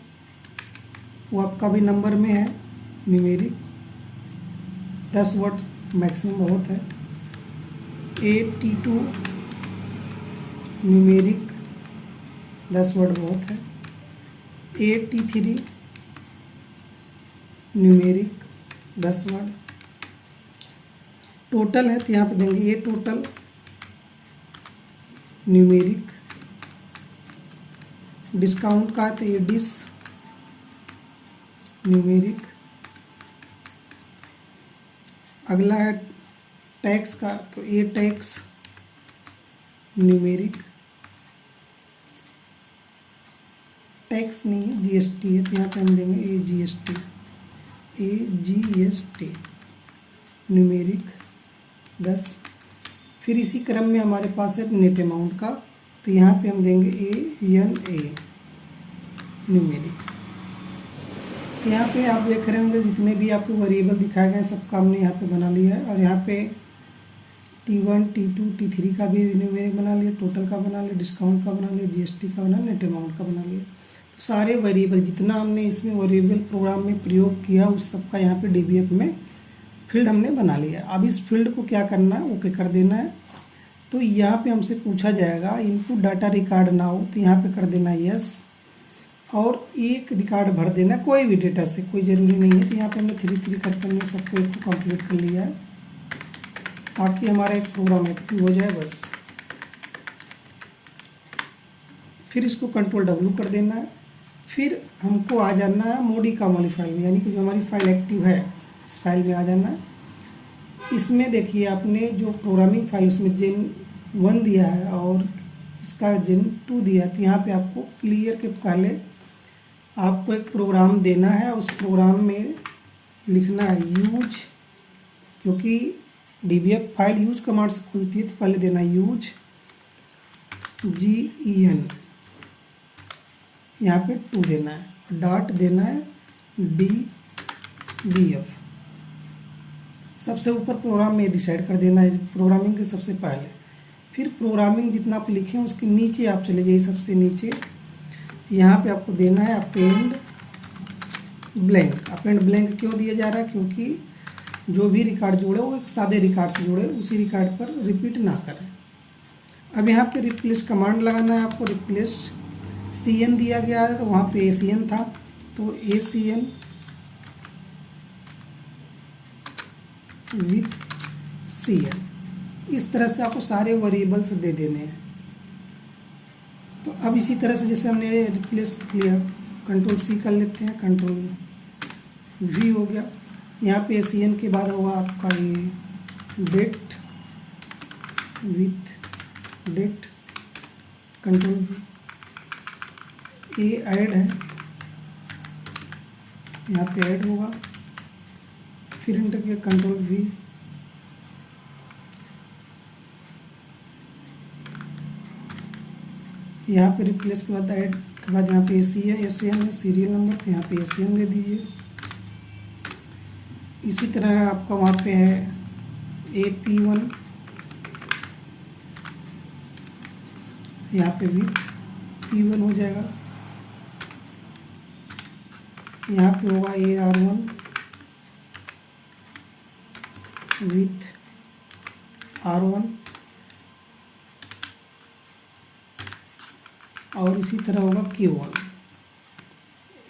वो आपका भी नंबर में है न्यूमेरिक, 10 वर्ड मैक्सिमम बहुत है। AT2 न्यूमेरिक 10 वर्ड बहुत है। AT3 numeric 10 word. टोटल है तो यहाँ पे देंगे A टोटल न्यूमेरिक। डिस्काउंट का है तो ये डिस न्यूमेरिक। अगला है टैक्स का तो ये टैक्स न्यूमेरिक। टैक्स नहीं है, जीएसटी है, तो यहाँ पे हम देंगे AGST, AGST न्यूमेरिक 10। फिर इसी क्रम में हमारे पास है नेट अमाउंट का, तो यहाँ पे हम देंगे ANA न्यूमेरिक। तो यहाँ पे आप देख रहे होंगे जितने भी आपको वेरिएबल दिखाए गए सबका हमने यहाँ पे बना लिया है, और यहाँ पे T1 T2 T3 का भी न्यूमेरिक बना लिया, टोटल का बना लिया, डिस्काउंट का बना लिया, GST का बना, नेट अमाउंट का बना लिया। तो सारे वेरिएबल जितना हमने इसमें वेरिएबल प्रोग्राम में प्रयोग किया उस सबका यहाँ पे DBF में फील्ड हमने बना लिया। अब इस फील्ड को क्या करना है, ओके कर देना है। तो यहाँ पे हमसे पूछा जाएगा इनपुट डाटा रिकॉर्ड ना हो, तो यहाँ पे कर देना यस, और एक रिकॉर्ड भर देना कोई भी डेटा से, कोई ज़रूरी नहीं है। तो यहाँ पे हमने 3 करके हमने सबको एक को कंप्लीट कर लिया है ताकि हमारा एक प्रोग्राम एक्टिव हो जाए बस। फिर इसको कंट्रोल W कर देना है। फिर हमको आ जाना है मोडिका वाली फाइल में, यानी कि जो हमारी फाइल एक्टिव है इस फाइल में आ जाना है। इसमें देखिए आपने जो प्रोग्रामिंग फाइल उसमें Gen 1 दिया है और इसका Gen 2 दिया है, तो यहाँ पे आपको क्लियर के पहले आपको एक प्रोग्राम देना है। उस प्रोग्राम में लिखना है यूज, क्योंकि DBF फाइल यूज कमांड से खुलती है, तो पहले देना है यूज GEN, यहाँ पे 2 देना है, डॉट देना है DBF। सबसे ऊपर प्रोग्राम में डिसाइड कर देना है प्रोग्रामिंग के सबसे पहले। फिर प्रोग्रामिंग जितना आप लिखें उसके नीचे आप चले जाइए, सबसे नीचे यहाँ पे आपको देना है अपेंड ब्लैंक। अपेंड ब्लैंक क्यों दिया जा रहा है, क्योंकि जो भी रिकॉर्ड जोड़े वो एक सादे रिकॉर्ड से जोड़े, उसी रिकॉर्ड पर रिपीट ना करें। अब यहाँ पे रिप्लेस कमांड लगाना है आपको। रिप्लेस CN दिया गया है तो वहाँ पे ACN था, तो ACN विथ CN, इस तरह से आपको सारे वेरिएबल्स दे देने हैं। तो अब इसी तरह से जैसे हमने रिप्लेस किया, कंट्रोल C कर लेते हैं, कंट्रोल V हो गया। यहाँ पे ACN के बाद होगा आपका ये date with date, control V। ये ऐड है, यहाँ पे ऐड होगा, फिर इंटर किया, कंट्रोल V। यहाँ पे रिप्लेस के बाद ऐड के बाद यहाँ पे AC है, ACN है, सीरियल नंबर, तो यहाँ पे ACN दे दीजिए। इसी तरह आपका वहाँ पे है AP1, यहाँ पे विथ P1 हो जाएगा। यहाँ पे होगा AR1 विथ R1, और इसी तरह होगा Q1,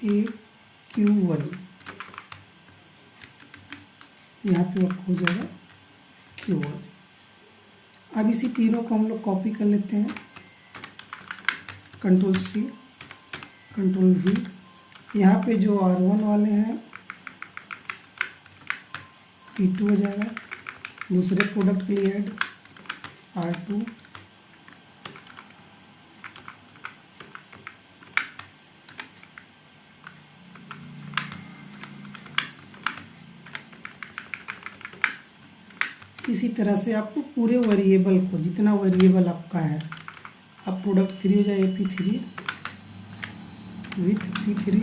AQ1, यहाँ पे हो जाएगा Q1। अब इसी तीनों को हम लोग कॉपी कर लेते हैं, कंट्रोल C, कंट्रोल V। यहाँ पे जो R1 वाले हैं T2 हो जाएगा, दूसरे प्रोडक्ट के लिए ऐड R2, इसी तरह से आपको पूरे वेरिएबल को, जितना वेरिएबल आपका है, अब प्रोडक्ट 3 हो जाए AP3 with P3,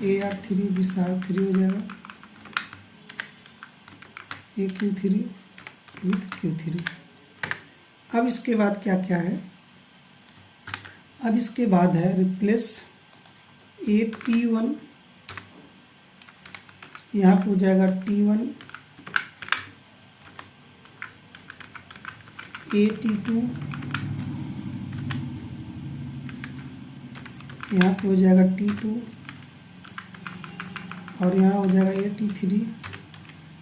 AR3 with R3 हो जाएगा, AQ3 विथ Q3। अब इसके बाद क्या क्या है, अब इसके बाद है रिप्लेस AT1, यहाँ पे हो जाएगा T1, AT2, यहाँ पे हो जाएगा T2, और यहाँ हो जाएगा AT3,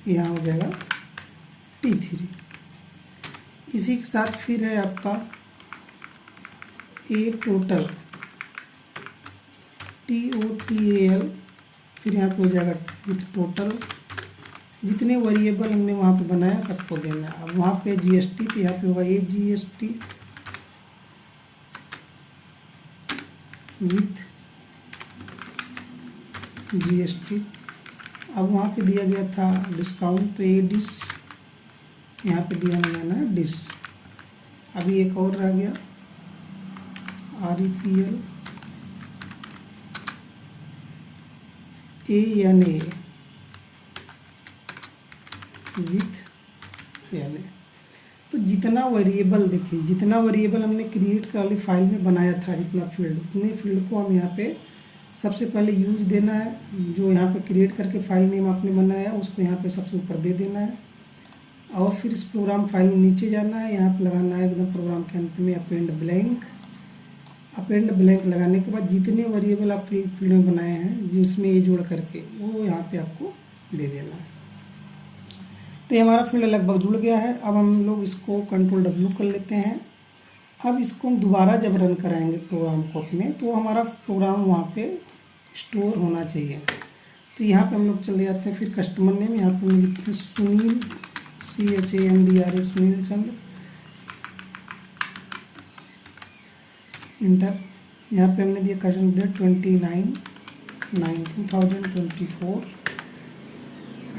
यहाँ हो जाएगा T3। इसी के साथ फिर है आपका A टोटल, TOTAL, फिर यहाँ पे हो जाएगा विथ टोटल। जितने वेरिएबल हमने वहाँ पे बनाया सबको देना है। अब वहाँ पे GST, तो यहाँ पे होगा AGST, विथ GST। अब वहाँ पे दिया गया था डिस्काउंट, तो ये डिश यहाँ पे दिया नहीं है ना डिश। अभी एक और रह गया REPL ANA विथ ANA। तो जितना वेरिएबल, देखिए जितना वेरिएबल हमने क्रिएट कर वाली फाइल में बनाया था, जितना फील्ड, उतने फील्ड को हम यहाँ पे सबसे पहले यूज देना है। जो यहाँ पे क्रिएट करके फाइल नेम आपने बनाया है उसको यहाँ पे सबसे ऊपर दे देना है, और फिर इस प्रोग्राम फाइल में नीचे जाना है, यहाँ पे लगाना है एकदम प्रोग्राम के अंत में अपेंड ब्लैंक। अपेंड ब्लैंक लगाने के बाद जितने वेरिएबल आप फील्ड में बनाए हैं जिसमें ये जोड़ करके वो यहाँ पे आपको दे देना है। तो ये हमारा फील्ड लगभग जुड़ गया है। अब हम लोग इसको Ctrl W कर लेते हैं। अब इसको हम दोबारा जब रन कराएंगे प्रोग्राम को अपने, तो हमारा प्रोग्राम वहाँ पे स्टोर होना चाहिए। तो यहाँ पे हम लोग चले जाते हैं, फिर कस्टमर नेम यहाँ पे लिखते हैं सुनील CHANDRA सुनील चंद्र, इंटर। यहाँ पे हमने दिया customer date 29/9/2024,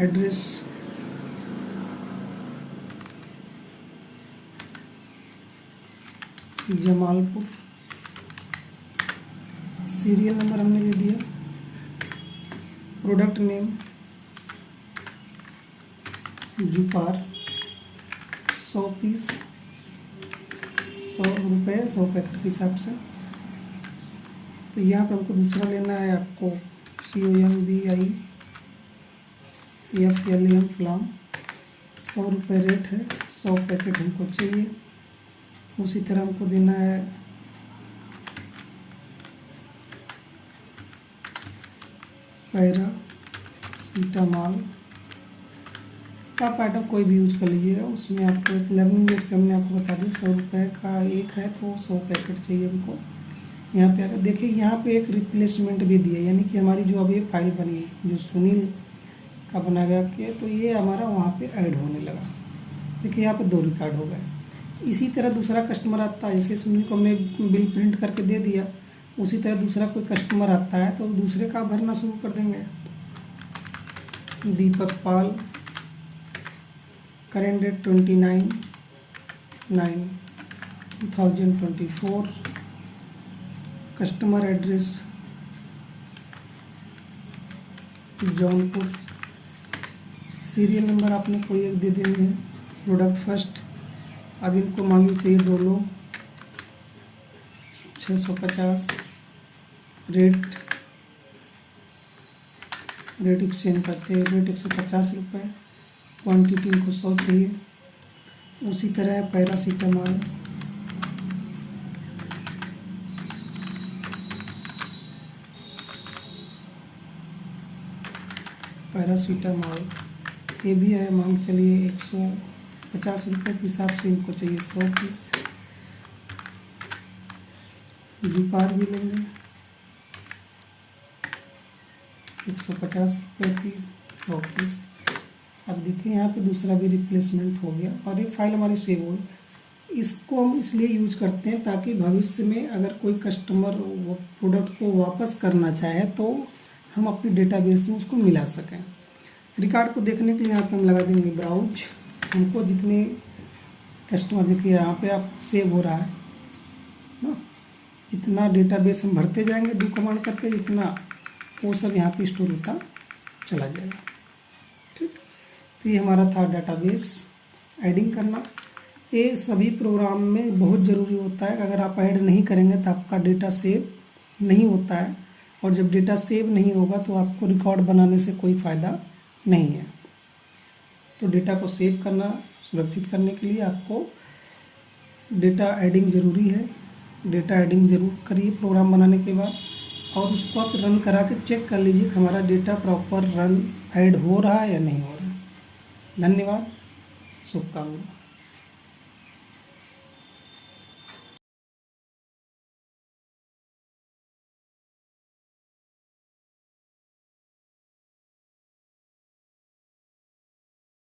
address Jamalpur, serial number हमने दे दिया, प्रोडक्ट नेम जुपार, 100 पीस 100 रुपये 100 पैकेट के हिसाब से। तो यहाँ पे हमको दूसरा लेना है आपको COMBIFLM फ्लाम, 100 रुपये रेट है, 100 पैकेट हमको चाहिए। उसी तरह हमको देना है पैरासीटामॉल का आइटम कोई भी यूज कर लीजिएगा। उसमें आपको एक लर्निंग बेस पे हमने आपको बता दिया 100 रुपये का एक है, तो 100 पैकेट चाहिए हमको। यहाँ पे आकर देखिए, यहाँ पे एक रिप्लेसमेंट भी दिया, यानी कि हमारी जो अभी फाइल बनी है जो सुनील का बना गया कि, तो ये हमारा वहाँ पे ऐड होने लगा। देखिए यहाँ पे 2 रिकॉर्ड हो गए। इसी तरह दूसरा कस्टमर आता है, जैसे सुनील को हमने बिल प्रिंट करके दे दिया, उसी तरह दूसरा कोई कस्टमर आता है तो दूसरे का भरना शुरू कर देंगे। Deepak Pal, current date 29/9/2024, customer address Jaunpur, serial number आपने कोई एक दे देनी है, प्रोडक्ट फर्स्ट। अब इनको मान लीजिए चाहिए डोलो 650, रेट एक्सचेंज करते हैं, रेट 150 रुपये, क्वान्टिटी इनको 100 चाहिए। उसी तरह पैरासीटामॉल ये भी है, मान चलिए 150 रुपये के हिसाब से इनको चाहिए 100 पीस। जुपार भी लेंगे 150 रुपये की 100 पीस। अब देखिए यहाँ पे दूसरा भी रिप्लेसमेंट हो गया और ये फाइल हमारी सेव हो गई। इसको हम इसलिए यूज करते हैं ताकि भविष्य में अगर कोई कस्टमर प्रोडक्ट को वापस करना चाहे तो हम अपनी डेटाबेस में उसको मिला सकें। रिकॉर्ड को देखने के लिए यहाँ पे हम लगा देंगे ब्राउज। हमको जितने कस्टमर देखिए यहाँ पे आप सेव हो रहा है ना, जितना डेटाबेस हम भरते जाएंगे डू कमांड करके, जितना वो सब यहाँ पे स्टोर होता चला जाएगा। ठीक, तो ये हमारा था डेटाबेस ऐडिंग करना। ये सभी प्रोग्राम में बहुत ज़रूरी होता है। अगर आप ऐड नहीं करेंगे तो आपका डेटा सेव नहीं होता है, और जब डेटा सेव नहीं होगा तो आपको रिकॉर्ड बनाने से कोई फ़ायदा नहीं है। तो डेटा को सेव करना, सुरक्षित करने के लिए आपको डेटा ऐडिंग ज़रूरी है। डेटा ऐडिंग ज़रूर करिए प्रोग्राम बनाने के बाद, और उसको आप रन करा के चेक कर लीजिए कि हमारा डेटा प्रॉपर रन ऐड हो रहा है या नहीं हो रहा है। धन्यवाद, शुभकामनाएं।